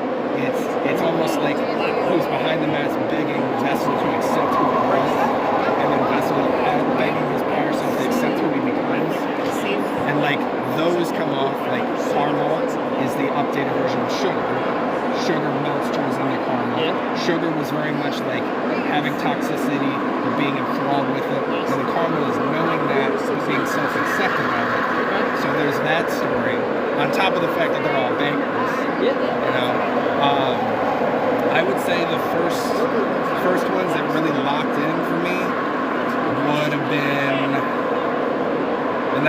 it's almost like who's behind the mask begging Vessel to accept who he is, and then Vessel begging his higher self to accept who he becomes. And like those come off like Caramel is the updated version of Sugar. Sugar melts, turns into caramel. Sugar was very much like having toxicity or being enthralled with it, and the caramel is knowing that, being self-accepted by it. So there's that story, on top of the fact that they're all bangers. You know, I would say the first ones that really locked in for me would have been The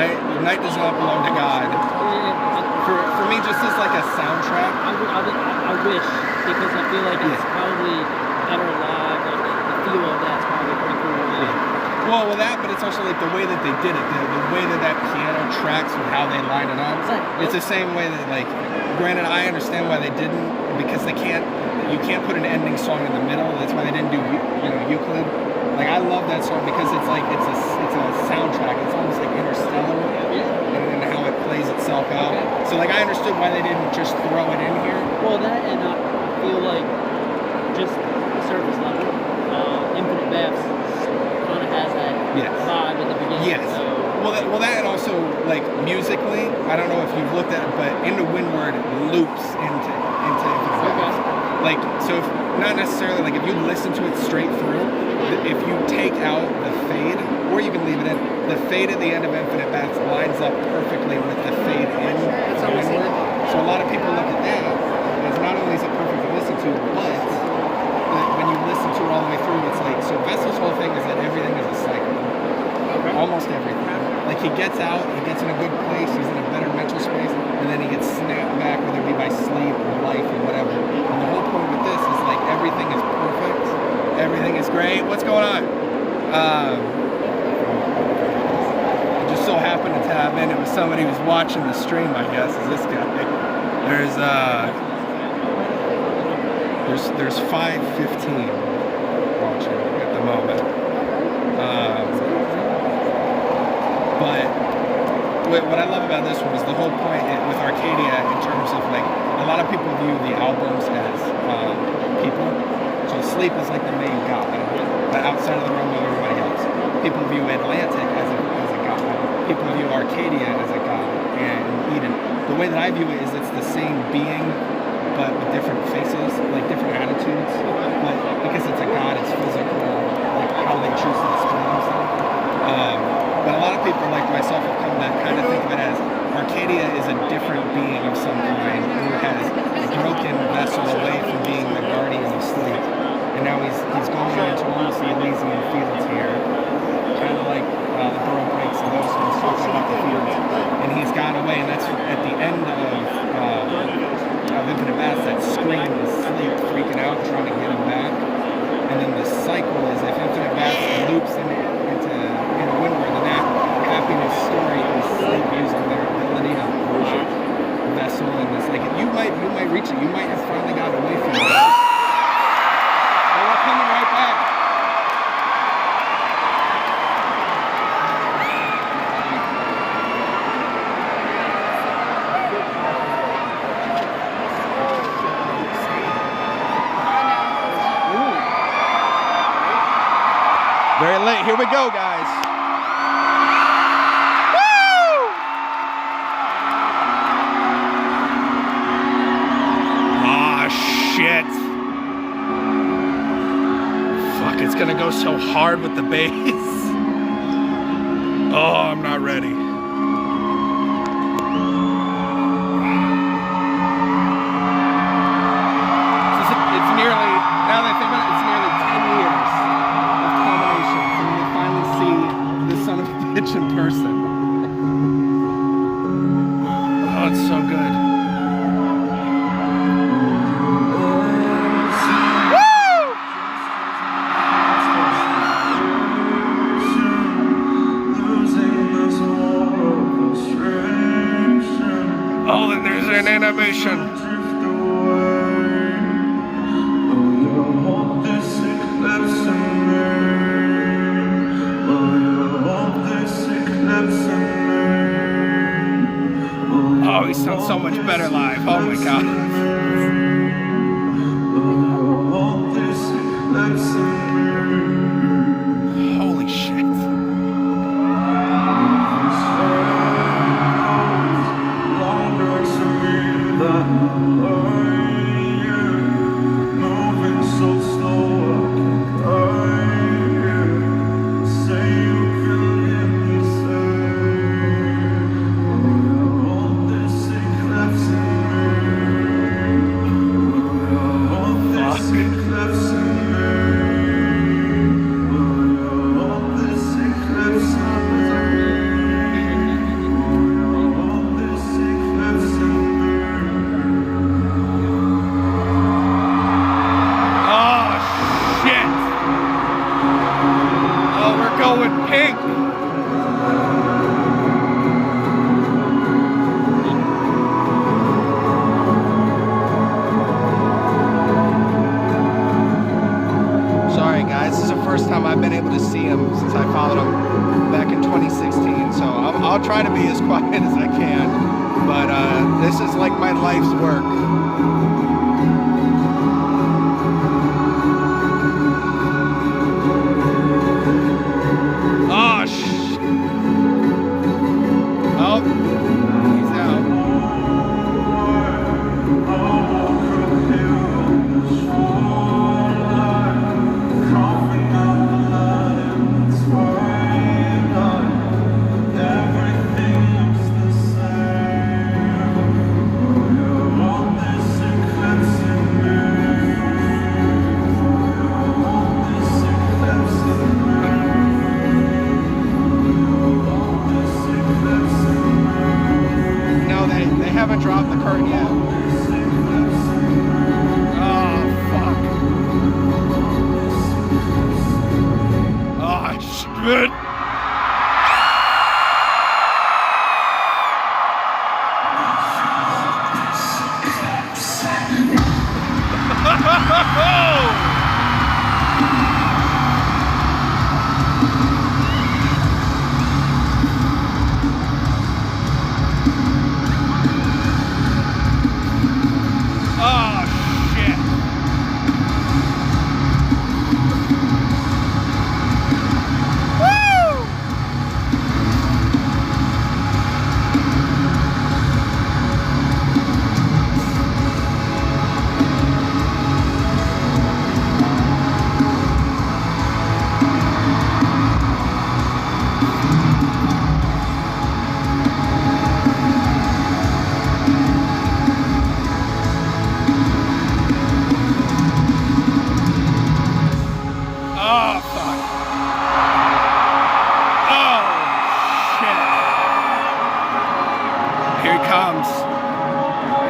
Night Does Not Belong to God. For me, just as like a soundtrack. I wish, because I feel like it's probably better live. Like the feel of that's probably pretty cool. Well, with that, but it's also like the way that they did it, the way that piano tracks with how they line it up. It's the same way that like, granted, I understand why they didn't, because you can't put an ending song in the middle. That's why they didn't do Euclid. Like I love that song because it's a soundtrack. It's almost like Interstellar, and how it plays itself out. So like I understood why they didn't just throw it in here. Well, that, and I feel like just surface level. Infinite Depths kind of has that vibe at the beginning. Yes. So. Well, that and also, like, musically, I don't know if you've looked at it, but Into Windward loops into Infinite Depths. Like, so if, not necessarily, like, if you listen to it straight through, if you take out the fade, or you can leave it in, the fade at the end of Infinite Depths lines up perfectly with the fade in Windward. So a lot of people look at that as not only is it perfect to listen to, but when you listen to it all the way through, it's like, so Vessel's whole thing is that everything is a cycle. Almost everything. Like, he gets out, he gets in a good place, he's in a better mental space, and then he gets snapped back, whether it be by sleep or life or whatever. And the whole point with this is, like, everything is perfect, everything is great. What's going on? I just so happened to tab in. It was somebody who's watching the stream, I guess, is this guy. There's 5:15 watching at the moment. But what I love about this one is the whole point with Arcadia in terms of, like, a lot of people view the albums as people. So Sleep is like the main god, but outside of the realm of everybody else. People view Atlantic as a god. People view Arcadia as a god, and Eden. The way that I view it is it's the same being, but with different faces, like different attitudes. But because it's a god, it's physical, like how they choose to display themselves. But a lot of people like myself have come to kind of think of it as Arcadia is a different being of some kind who has broken Vessel away from being the guardian of sleep. And now he's going into almost the Elysian fields here. Kind of like the Burrow Breaks and those ones talking about the fields. And he's gone away, and that's at the end of Infinite Depths, that scream is Sleep freaking out, trying to get him back. And then the cycle is if Infinite Depths loops into Windward, then that happiness story is Sleep using their ability to push Vessel, and it's like you might reach it, you might have finally gotten away from it. But we're coming right back. Very late. Here we go, guys. Woo! Ah, shit. Fuck, it's gonna go so hard with the bass. Oh, I'm not ready. It's nearly, now that I think about it, it's nearly 10 years. Son of a bitch in person. Oh, it's so good. Woo! Oh, and there's an animation. Oh, he sounds so much better live. Oh my god. Holy shit. I've been able to see him since I followed him back in 2016, so I'll try to be as quiet as I can, but this is like my life's work. David!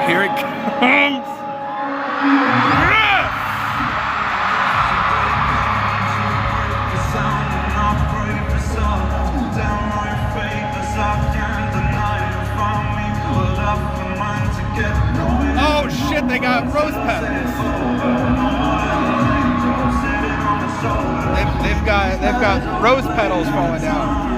Here it comes! Oh shit, they got rose petals. They've got rose petals falling down.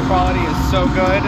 quality is so good.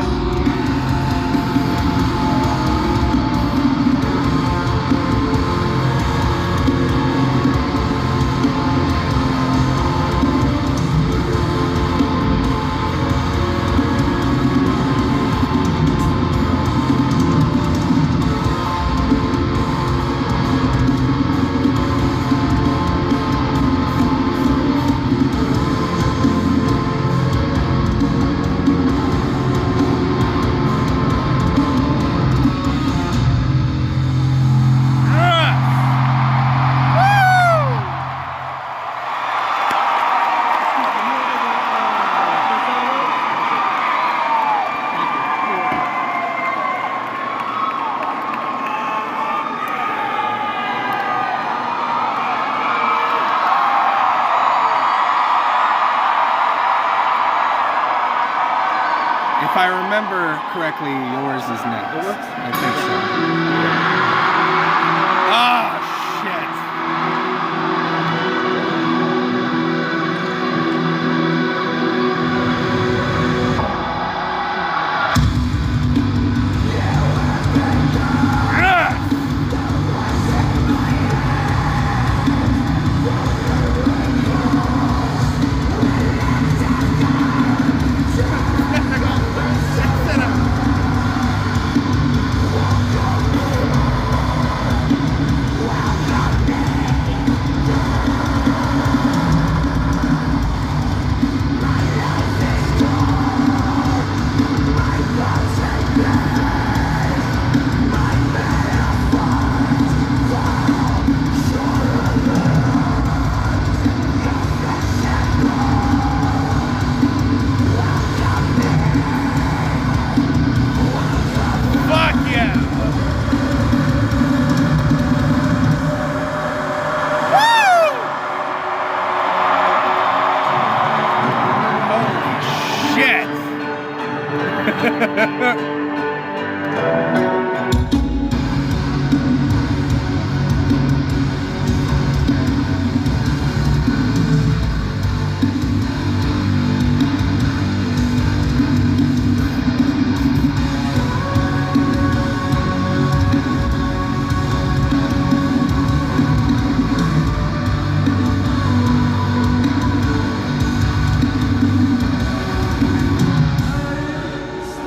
If I remember correctly, yours is next. I think so. Ah, shit.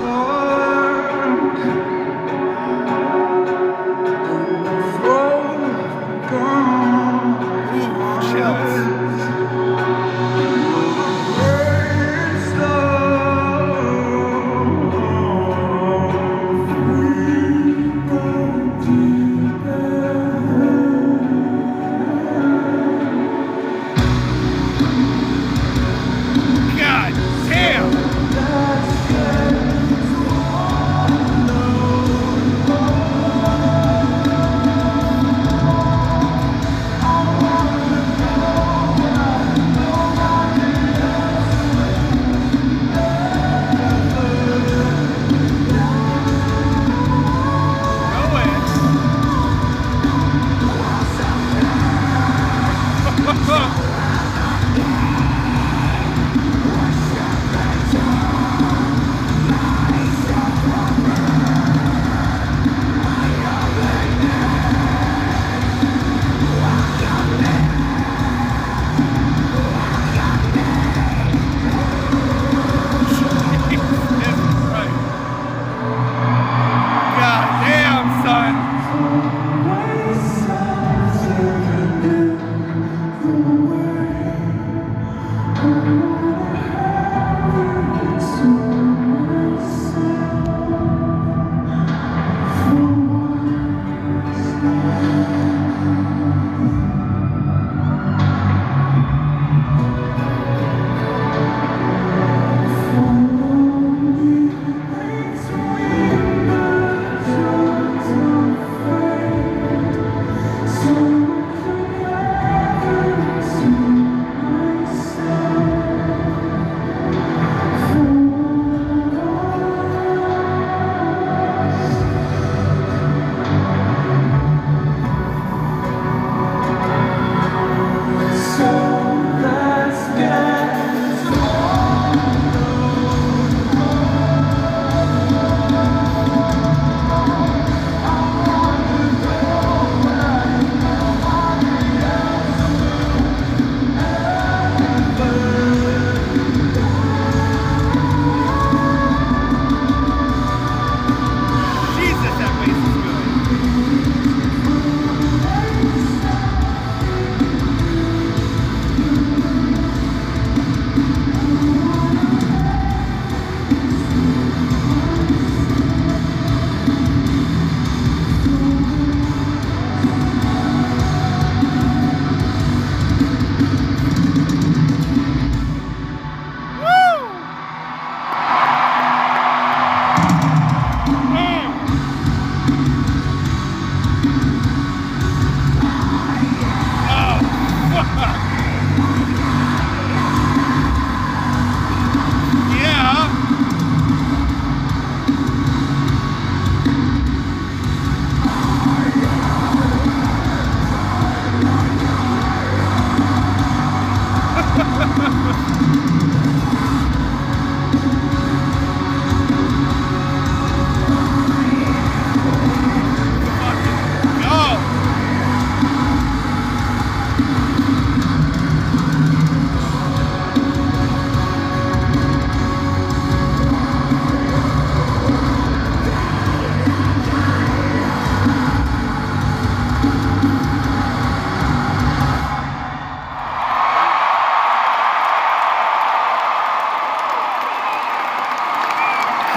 Oh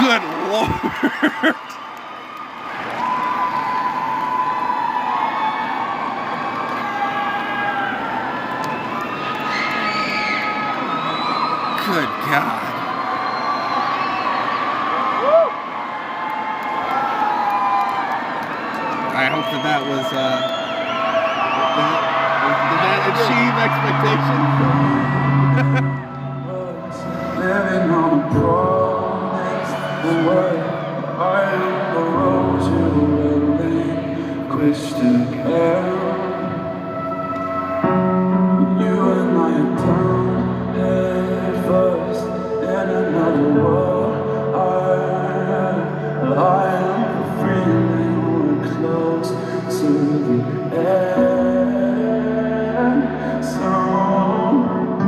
Good Lord. Good God. I hope that was, did that achieve expectations? Living on a promise, away. I am the road you relinquished again. You and I are down head first in another world. I am feeling we're close to the end. So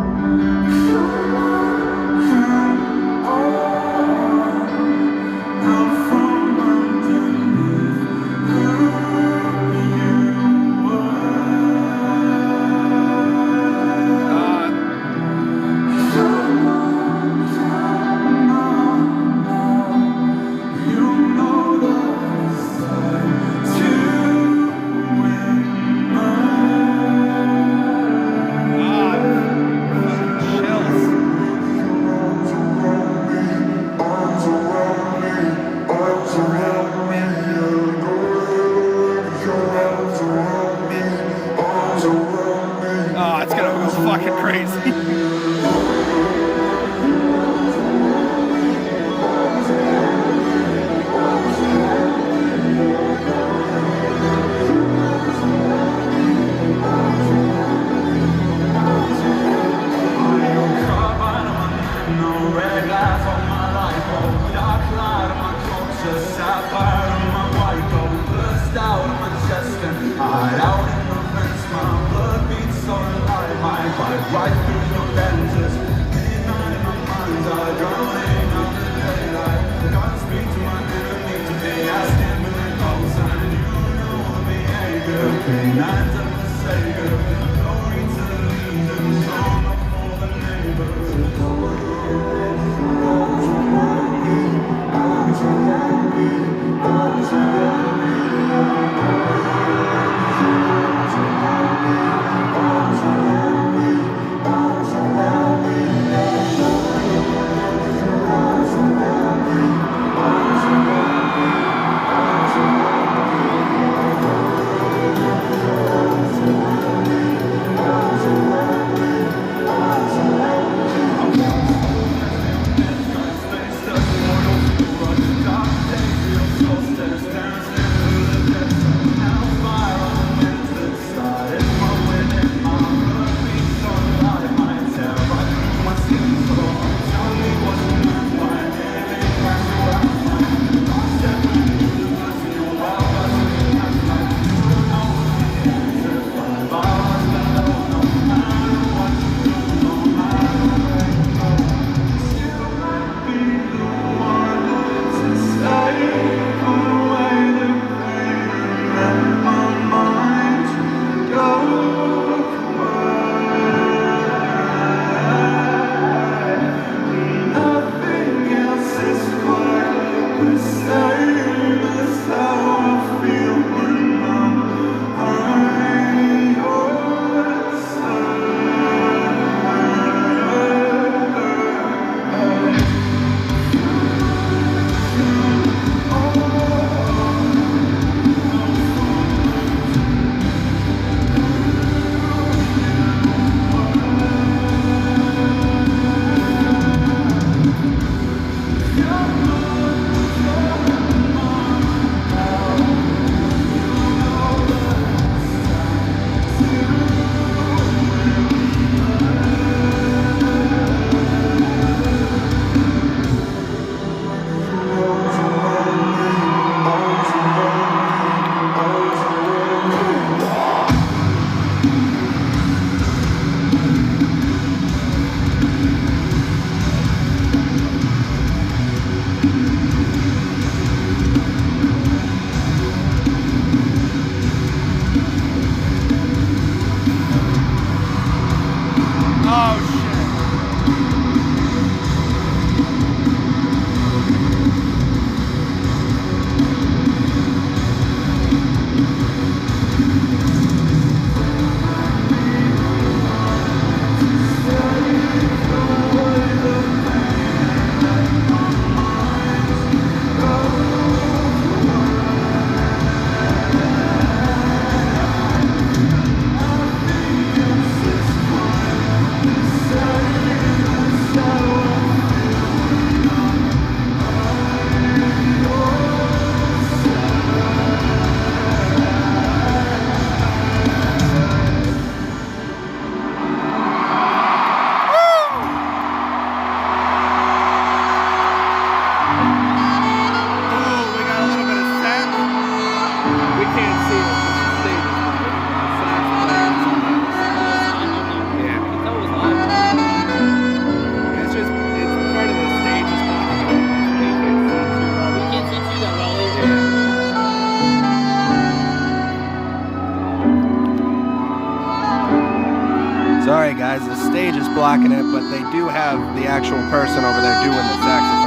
blocking it, but they do have the actual person over there doing the saxophone.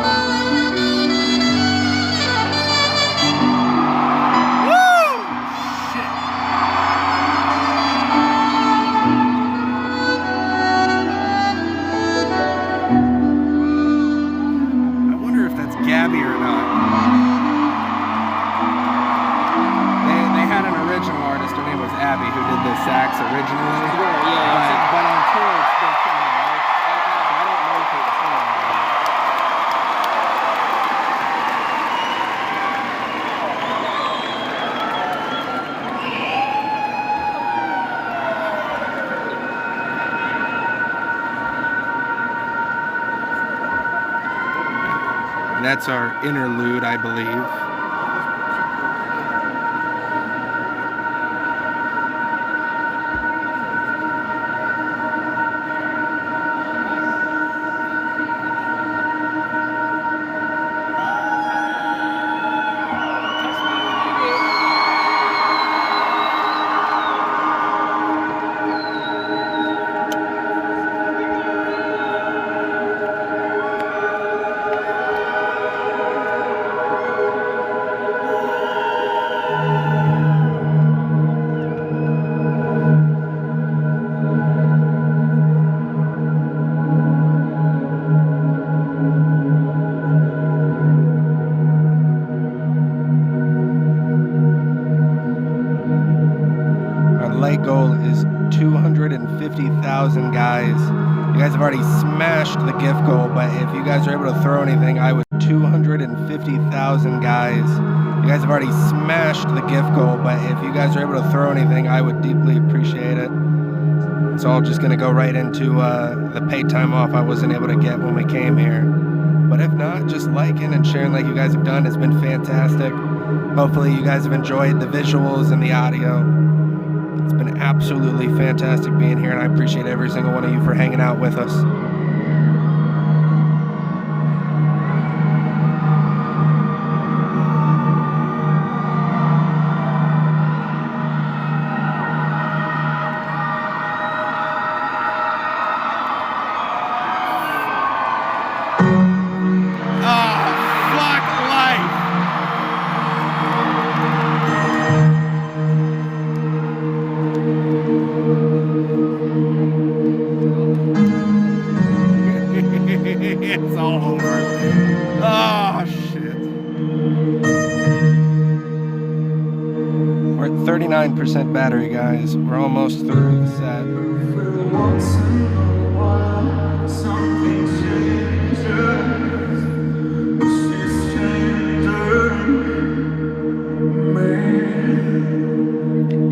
Gabby or not. They had an original artist, her name was Abby, who did the sax originally. Yeah. But on tour it's been someone else. I don't know if it was her. And that's our interlude, I believe. Light goal is 250,000 guys. You guys have already smashed the gift goal, but if you guys are able to throw anything, I would 250,000 guys. You guys have already smashed the gift goal, but if you guys are able to throw anything, I would deeply appreciate it. It's all just going to go right into the paid time off I wasn't able to get when we came here. But if not, just liking and sharing like you guys have done has been fantastic. Hopefully you guys have enjoyed the visuals and the audio. It's been absolutely fantastic being here, and I appreciate every single one of you for hanging out with us. It's all over. Oh, shit. We're at 39% battery, guys. We're almost through the set.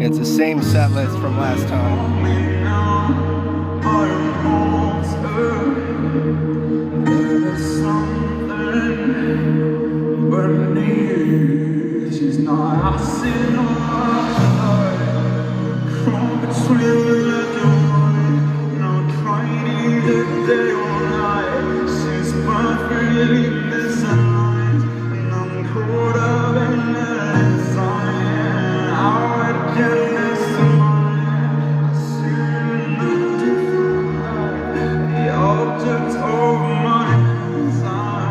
It's the same set list from last time. She's not sitting on my heart. From between the door, not trying either day or night. She's perfectly designed, and I'm caught up in the design. How I can miss mine. Seeing the different light, the object of my desire.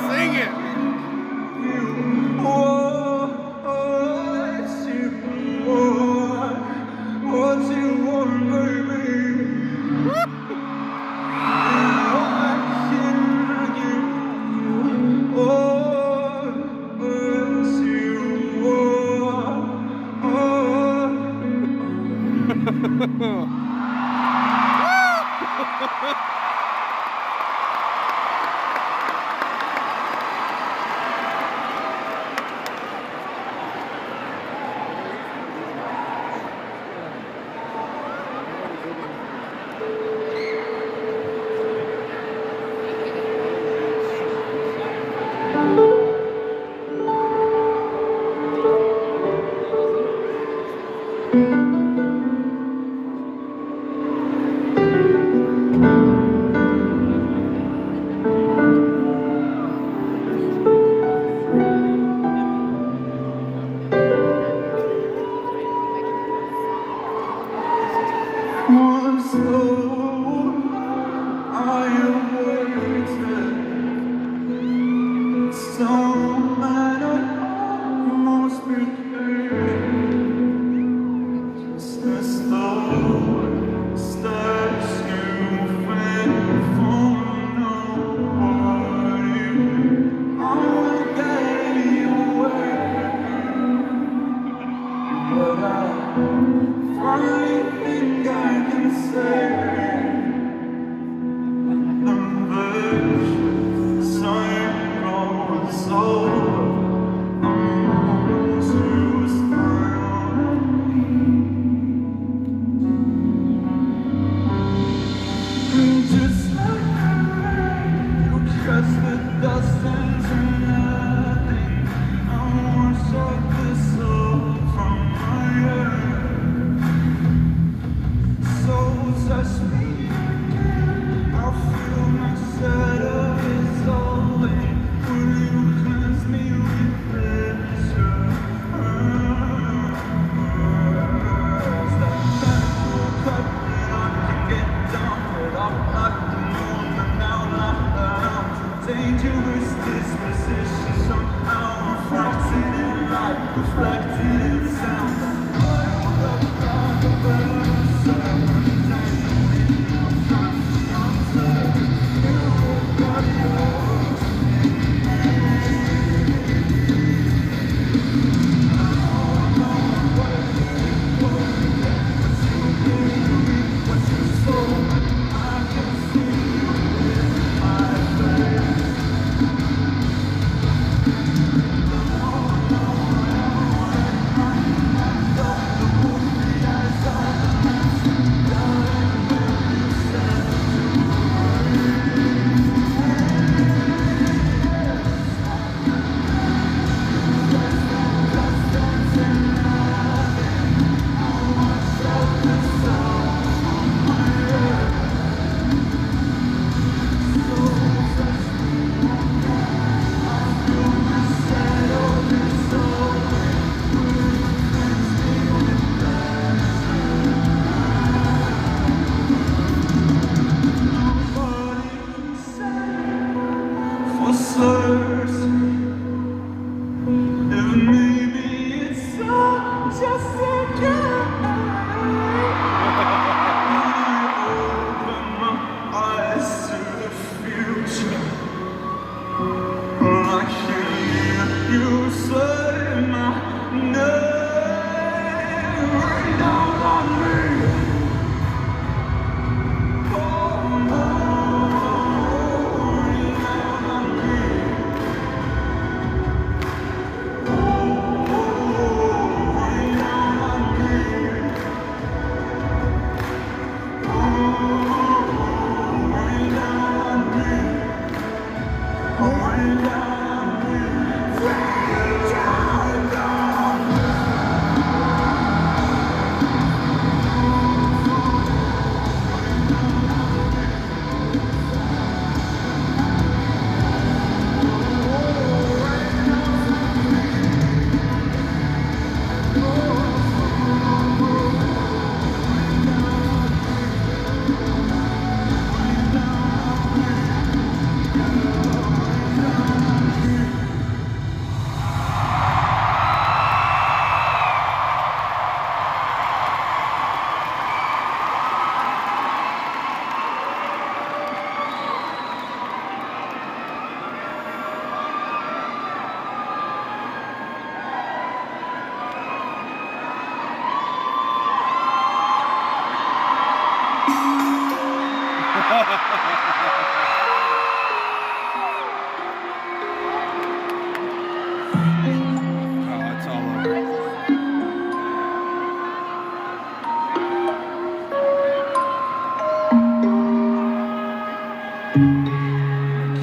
Sing it. What you want, baby?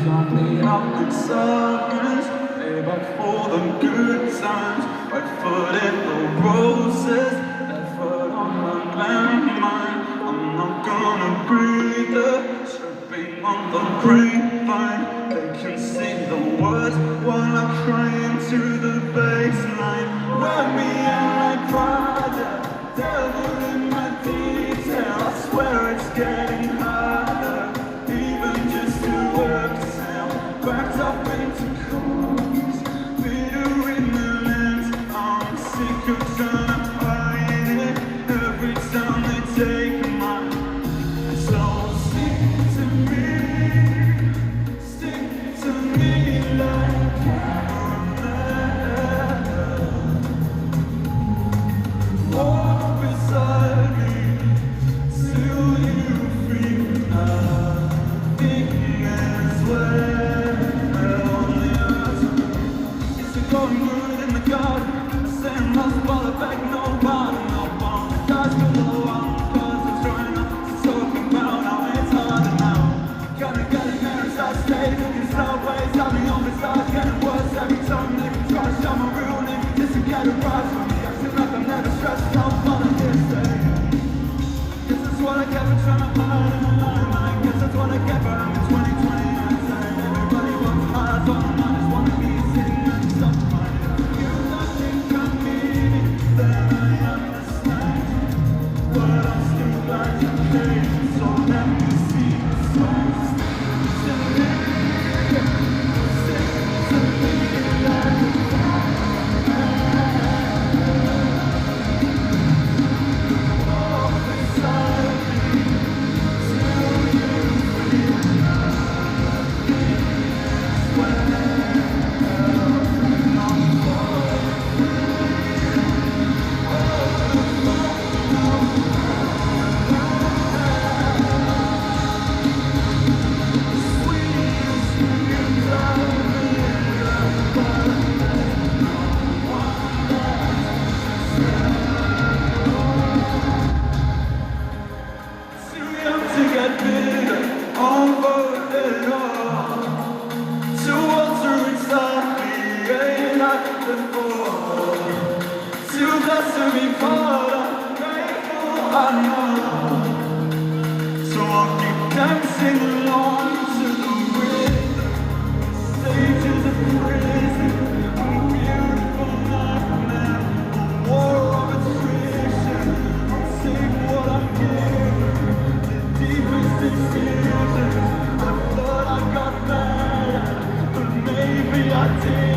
Can't beat up the silence, lay back for the good times. Right foot in the roses, left foot on the landmine. I'm not gonna breathe the chirping on the grapevine. They can sing the words while I'm crying to the baseline. Wrap me in like Prada, devil in my detail. I swear it's getting harder, even just to exhale. Wrapped up into corners, bitter in the lens. I'm sick of trying to hide it every time they take mine. So stick to me like walk beside me till you feel nothing as well. Is it going good in the garden? Saying lost ball of back, no bottom, no bone. The guys below, I'm trying not to talk about how it's harder now. Gotta get it there as I stay. In some ways, I'll be on the side, getting worse every time they can try to show my real name. This is getting right for me. I feel like I'm never stressed out, but I can't stay. This is what I get for trying to hide in my mind. I guess that's what I get for having 2020 hindsight. Everybody wants high, so I just wanna be sitting and stuff mine. You don't think I'm meaning, then I understand. But I'm still like to play, so let me see the songs. So I'll keep dancing along to the rhythm. Stages of prison, a beautiful nightmare, a war of attrition. I'll take what I'm given, the deepest excuses. I thought I got better, but maybe I didn't.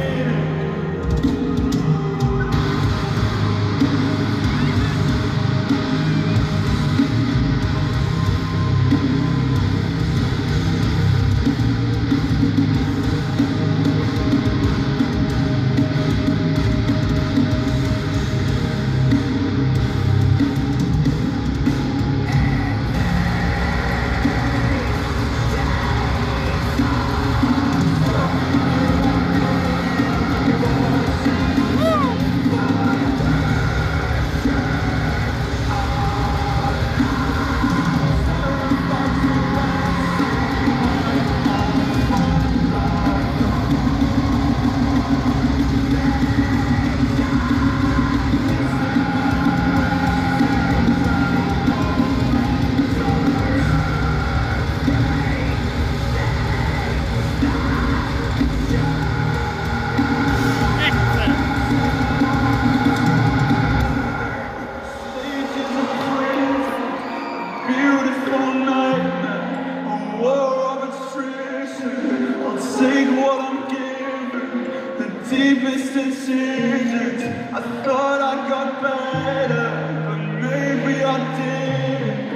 Deepest decisions. I thought I got better, but maybe I didn't.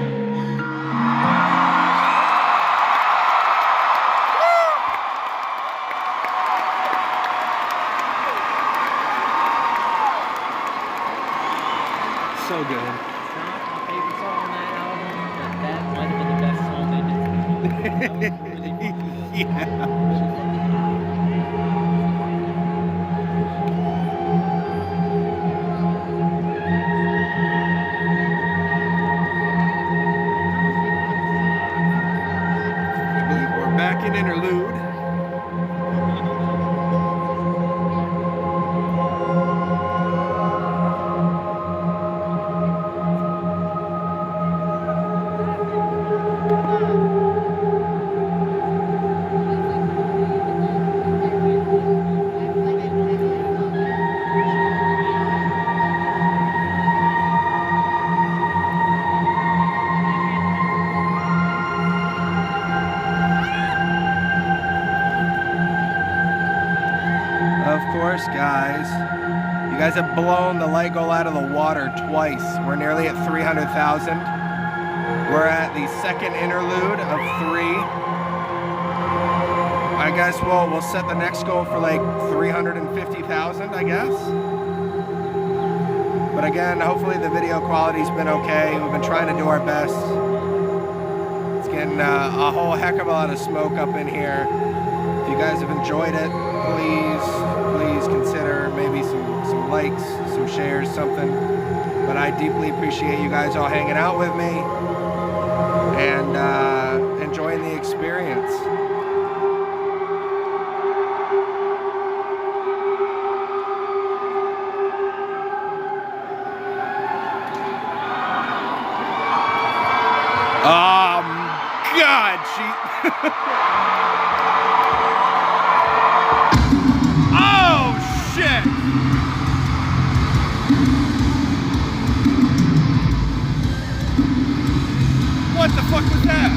So good. It's not my favorite song on that album, but that might have been the best song they did. That was really good. Yeah. Back in interlude. course, guys. You guys have blown the light goal out of the water twice. We're nearly at 300,000. We're at the second interlude of 3. I guess we'll set the next goal for like 350,000, I guess. But again, hopefully the video quality's been okay. We've been trying to do our best. It's getting a whole heck of a lot of smoke up in here. If you guys have enjoyed it, please consider maybe some likes, some shares, something. But I deeply appreciate you guys all hanging out with me and enjoying the experience. Oh, God, oh, shit! What the fuck was that?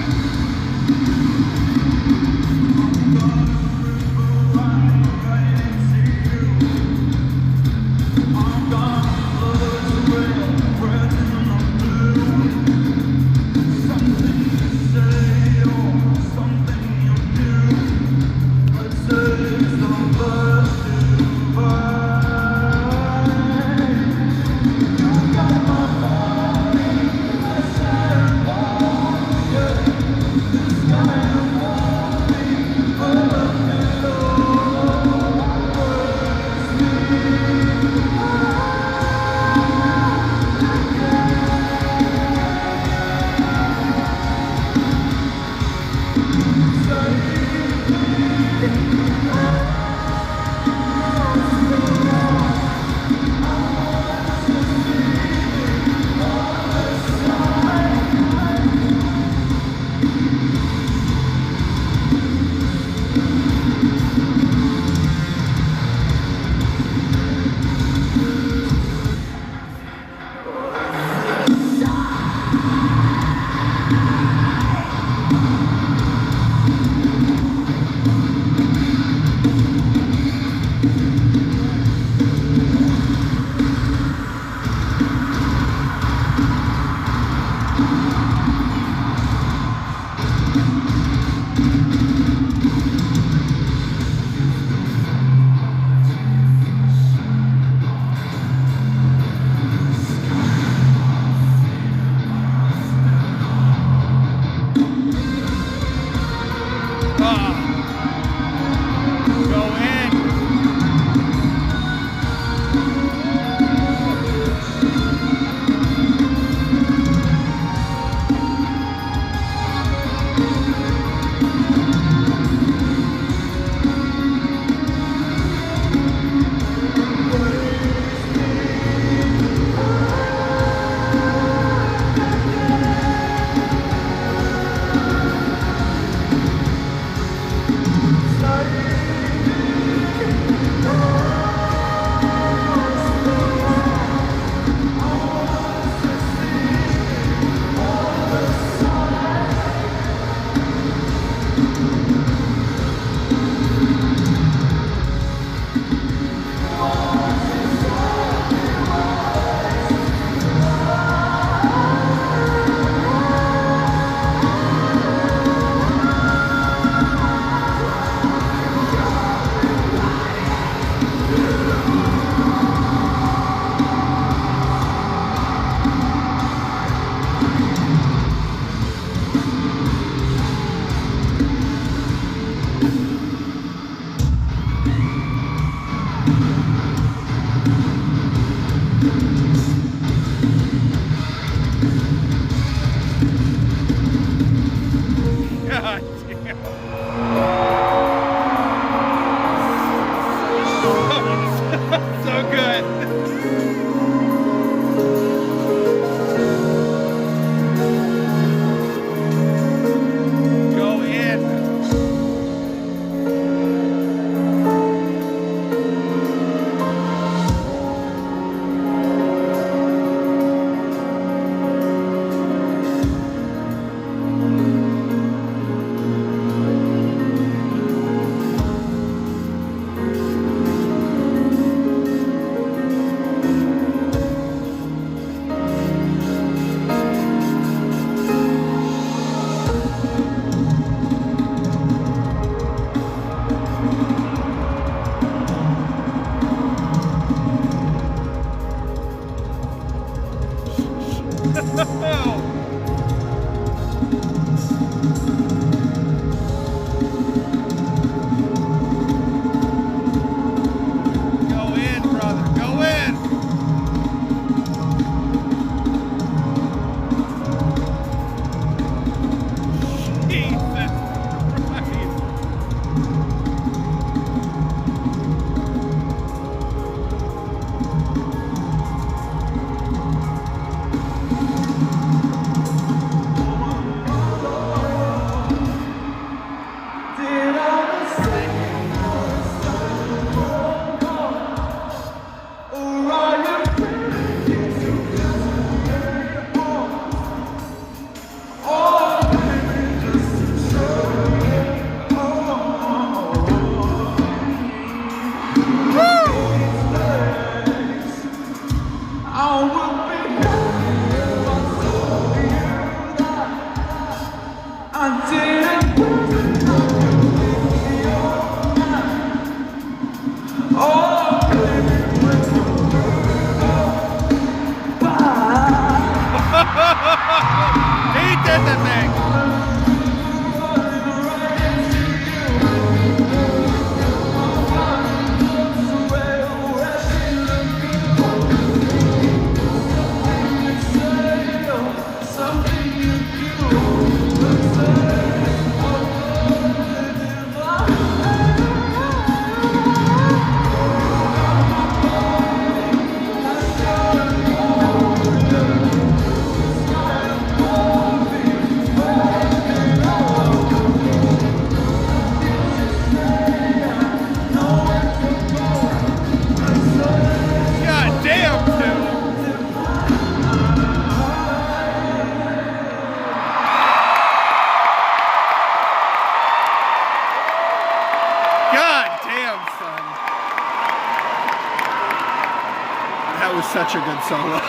was such a good solo.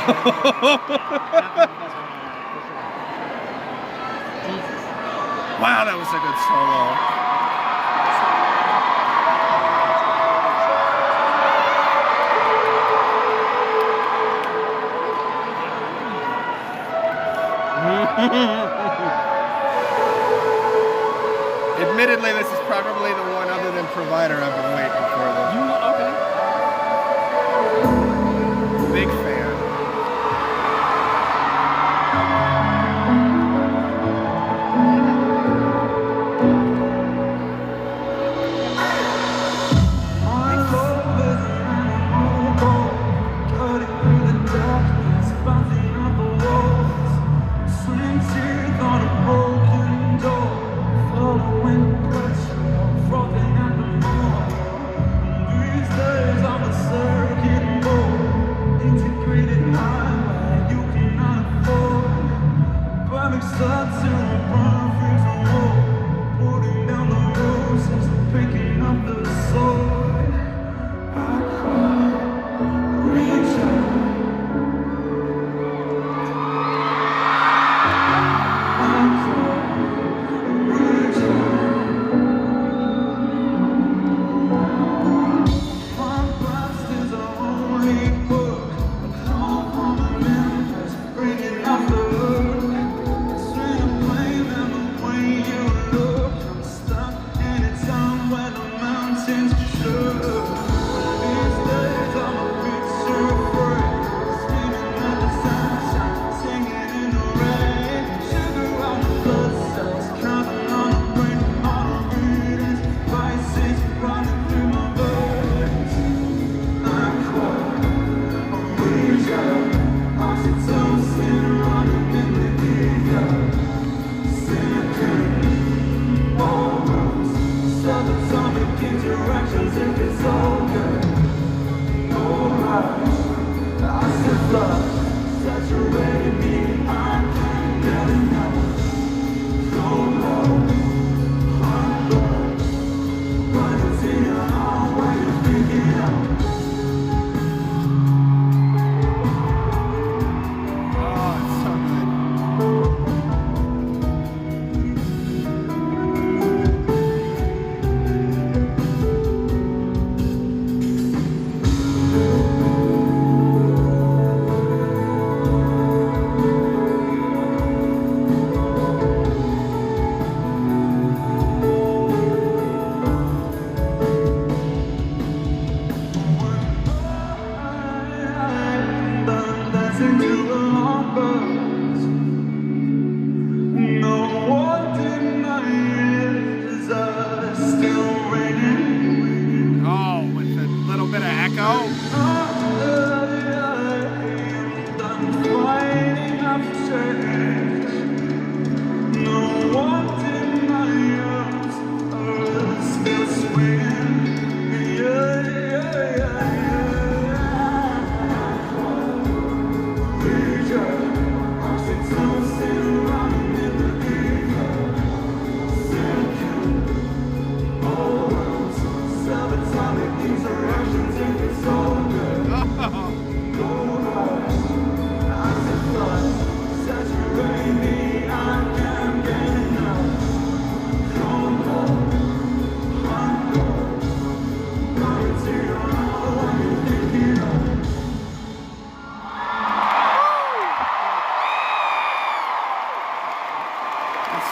Wow, that was a good solo. Admittedly, this is probably the one other than Provider I've been waiting for. Okay. Big fan.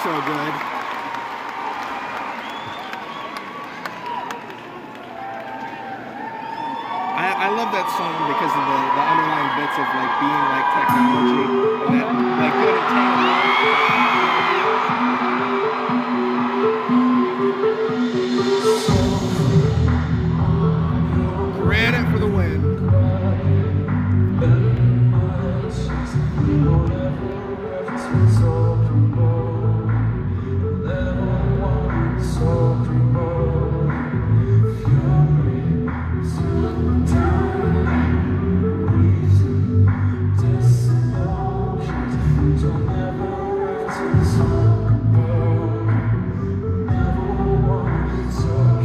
So good. I love that song because of the underlying bits of like being like technology and that like good attainment. Credit for the win. So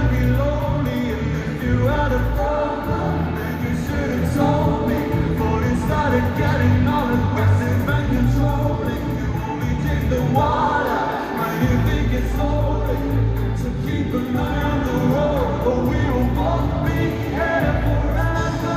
might be lonely, and if you had a problem, then you should have told me. Before you started getting all aggressive and controlling, you only drink the water when you think it's holy. So keep an eye on the road, or we will both be here forever.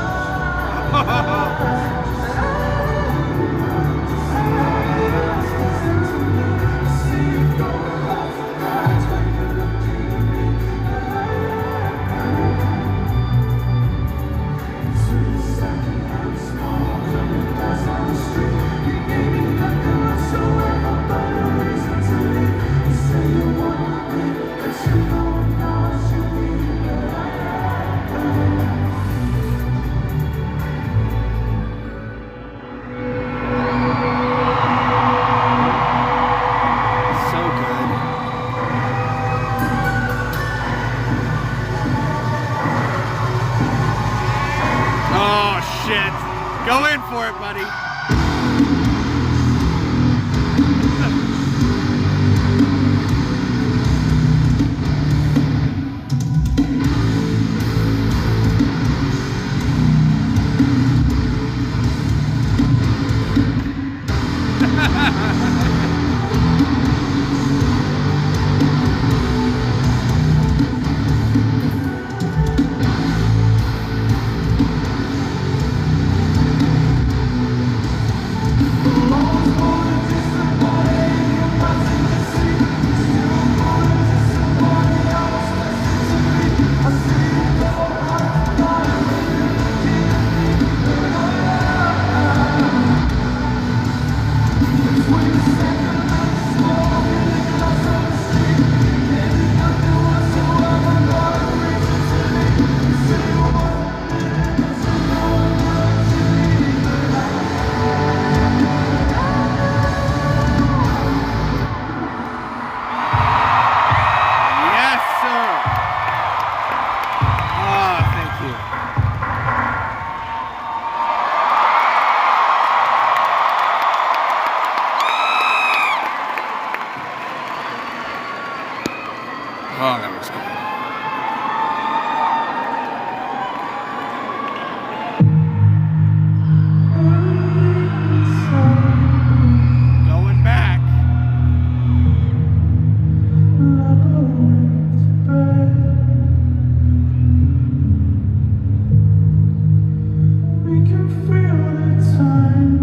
Go in for it, buddy. Oh, that was good. Going back. We can feel the time.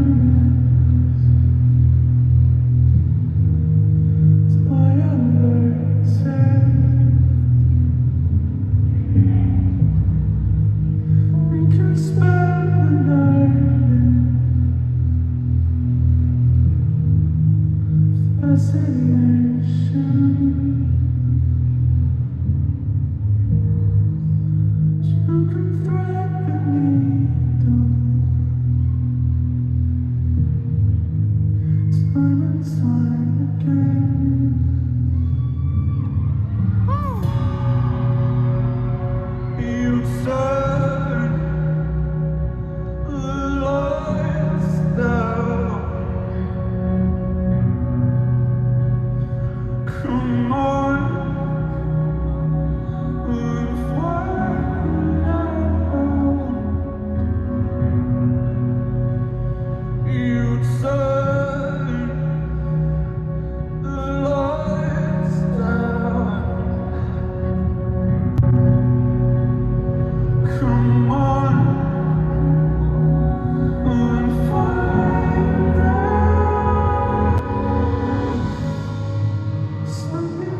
Something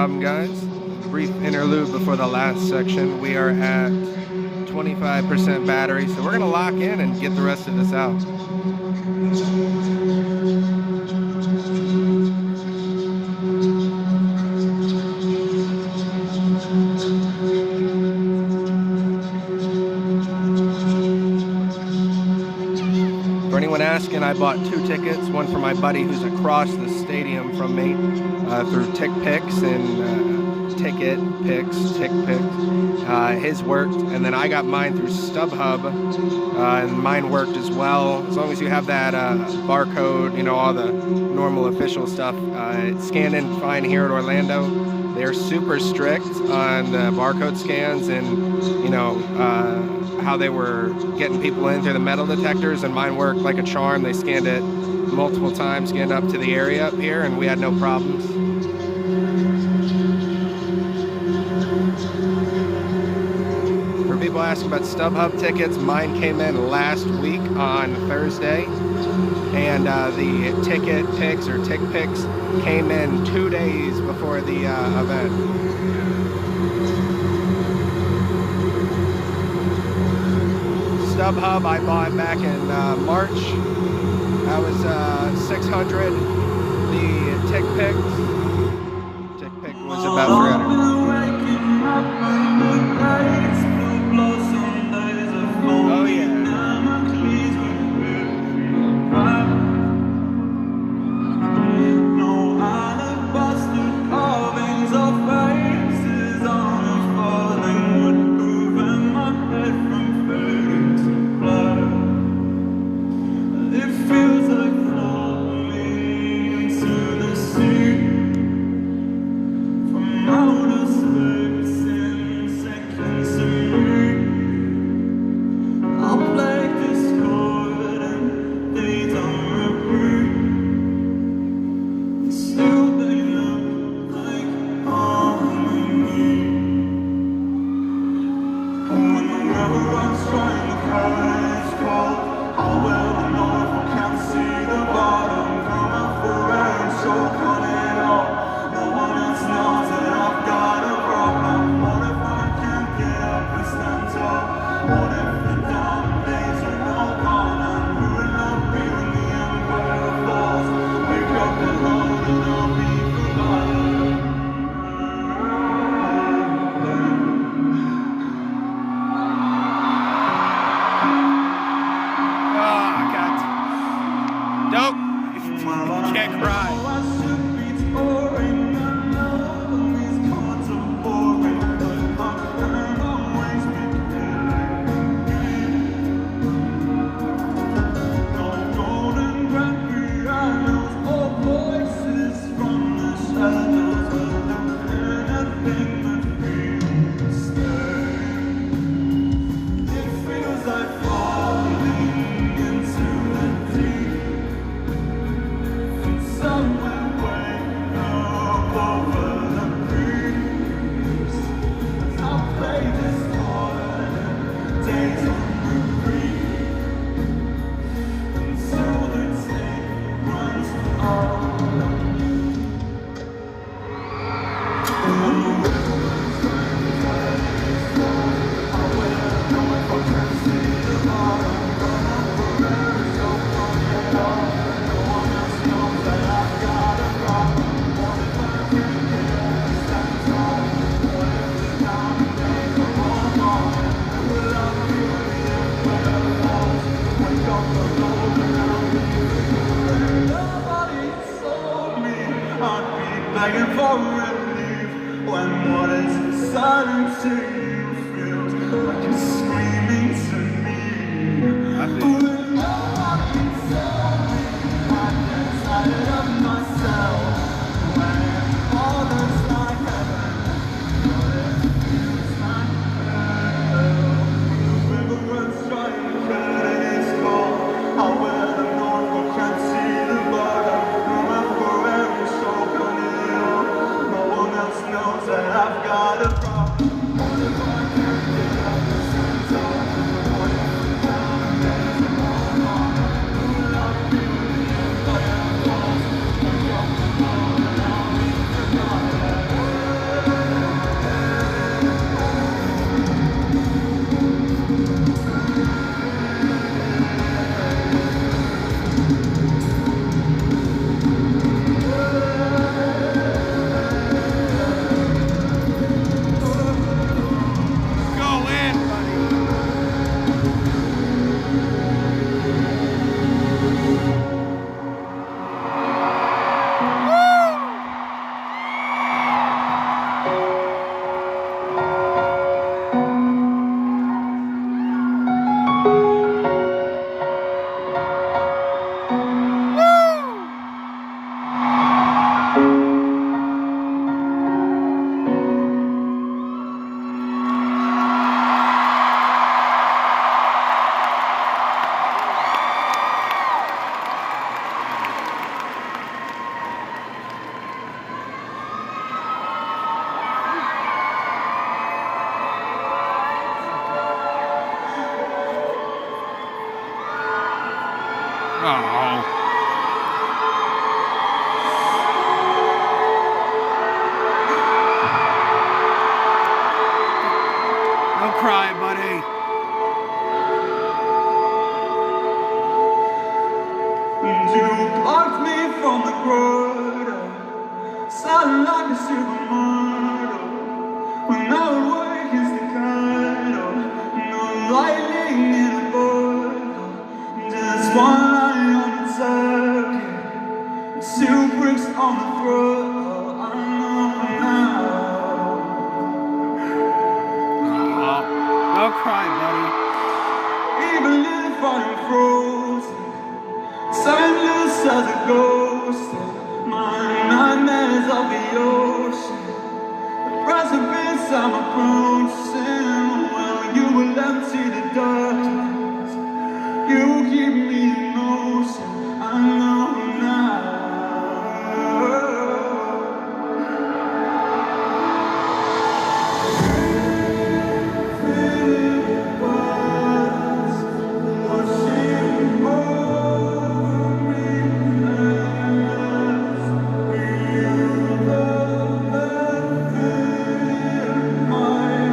problem, guys. Brief interlude before the last section. We are at 25% battery, so we're gonna lock in and get the rest of this out. For anyone asking, I bought 2 tickets, one for my buddy who's across the stadium from me through TickPix and TickPix. His worked, and then I got mine through StubHub, and mine worked as well. As long as you have that barcode, you know, all the normal official stuff, it's scanned in fine here at Orlando. They're super strict on the barcode scans and, you know, how they were getting people in through the metal detectors, and mine worked like a charm. They scanned it multiple times, scanned up to the area up here, and we had no problems. For people asking about StubHub tickets, mine came in last week on Thursday, and the TicketPix or TickPix came in 2 days before the event. StubHub I bought back in March. That was $600. The TickPix was about $300. Oh yeah. begging for relief when what is silence to you feels like you're screaming to me. When nobody told me I get tired of myself, when all that's like heaven, but it feels like hell. The river runs dry and the credit is cold. I wear the north but can't see the bottom. Knows that I've got a problem. What if I can't get up the center? What if down there's a wrong? Who love me with the empire falls? Wake up the world and I'll be forgotten. Oh. Don't cry, buddy. You blocked me from the grotto, silent like a supermodel. When I would wake is the candle, no lightning in a bottle, just one line on the target, 2 bricks on the throttle. I know now. Oh. Don't cry, buddy. Even if I'm frozen, timeless as a ghost, my nightmares of the ocean, the precipice I'm approaching. Well, you will empty the darkness, you keep me in motion. I know now. My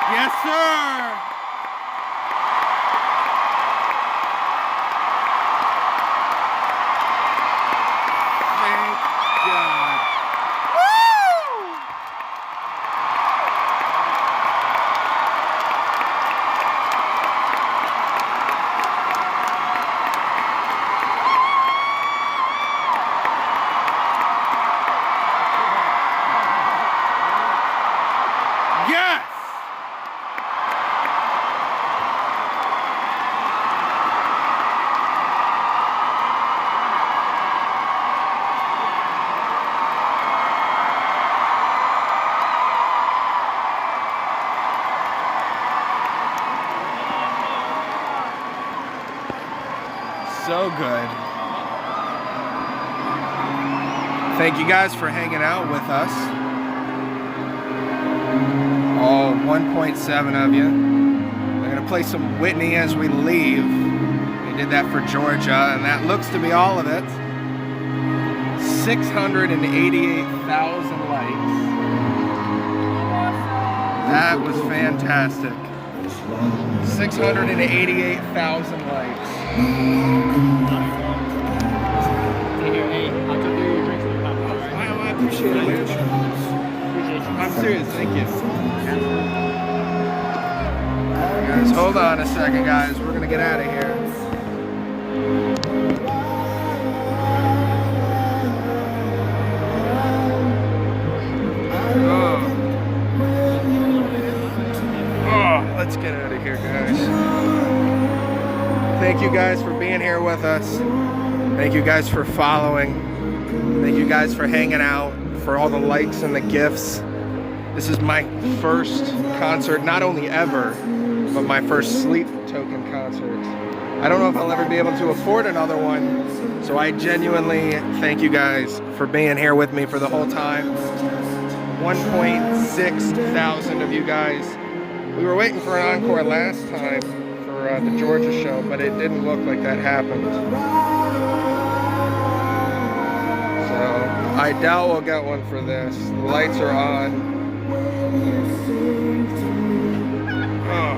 Yes, sir. Thank God. Woo! Yes! So good. Thank you guys for hanging out with us. All 1.7 of you. I'm going to play some Whitney as we leave. We did that for Georgia, and that looks to be all of it. 688,000 likes. That was fantastic. 688,000 likes. Hey, I'll come through your drinks and your popcorn, all right? I appreciate it, man. Appreciate you. I'm serious, thank you. Guys, hold on a second, guys. We're gonna get out of here. Oh, let's get out of here, guys. Thank you guys for being here with us. Thank you guys for following. Thank you guys for hanging out, for all the likes and the gifts. This is my first concert, not only ever, but my first Sleep Token concert. I don't know if I'll ever be able to afford another one, so I genuinely thank you guys for being here with me for the whole time. 1.6 thousand of you guys. We were waiting for an encore last time for the Georgia show, but it didn't look like that happened. So I doubt we'll get one for this. The lights are on. Oh.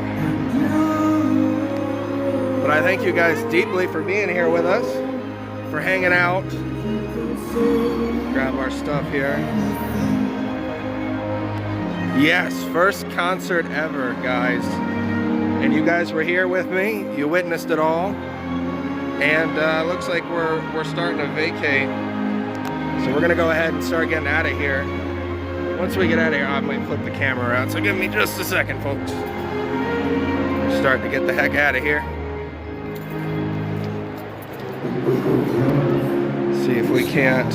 But I thank you guys deeply for being here with us, for hanging out. Grab our stuff here. Yes, first concert ever, guys. And you guys were here with me. You witnessed it all. And looks like we're starting to vacate. So we're gonna go ahead and start getting out of here. Once we get out of here, I might flip the camera around. So give me just a second, folks. We're starting to get the heck out of here. See if we can't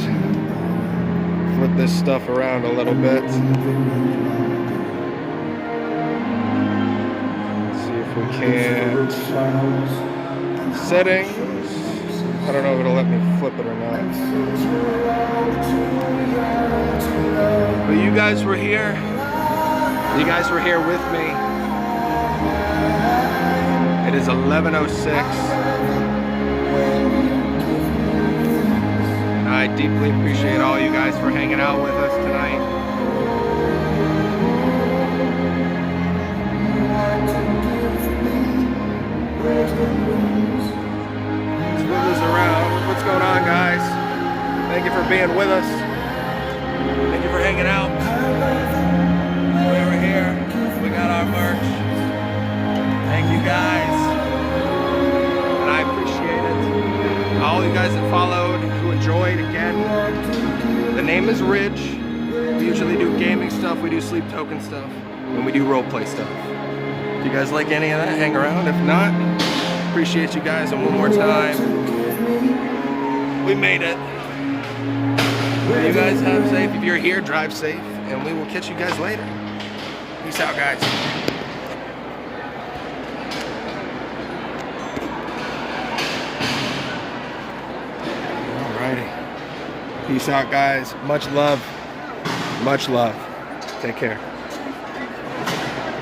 flip this stuff around a little bit. See if we can. Settings. I don't know if it'll let me flip it or not. But you guys were here. You guys were here with me. It is 11:06. I deeply appreciate all you guys for hanging out with us tonight. Let's move this around. What's going on, guys? Thank you for being with us. Thank you for hanging out. We're here. We got our merch. Thank you, guys. And I appreciate it. All you guys that followed, who enjoyed, again, the name is Ridge. We usually do gaming stuff, we do sleep token stuff, and we do roleplay stuff. If you guys like any of that, hang around. If not, appreciate you guys. And one more time, we made it. You guys have safe. If you're here, drive safe, and we will catch you guys later. Peace out, guys. Peace out, guys. Much love. Much love. Take care.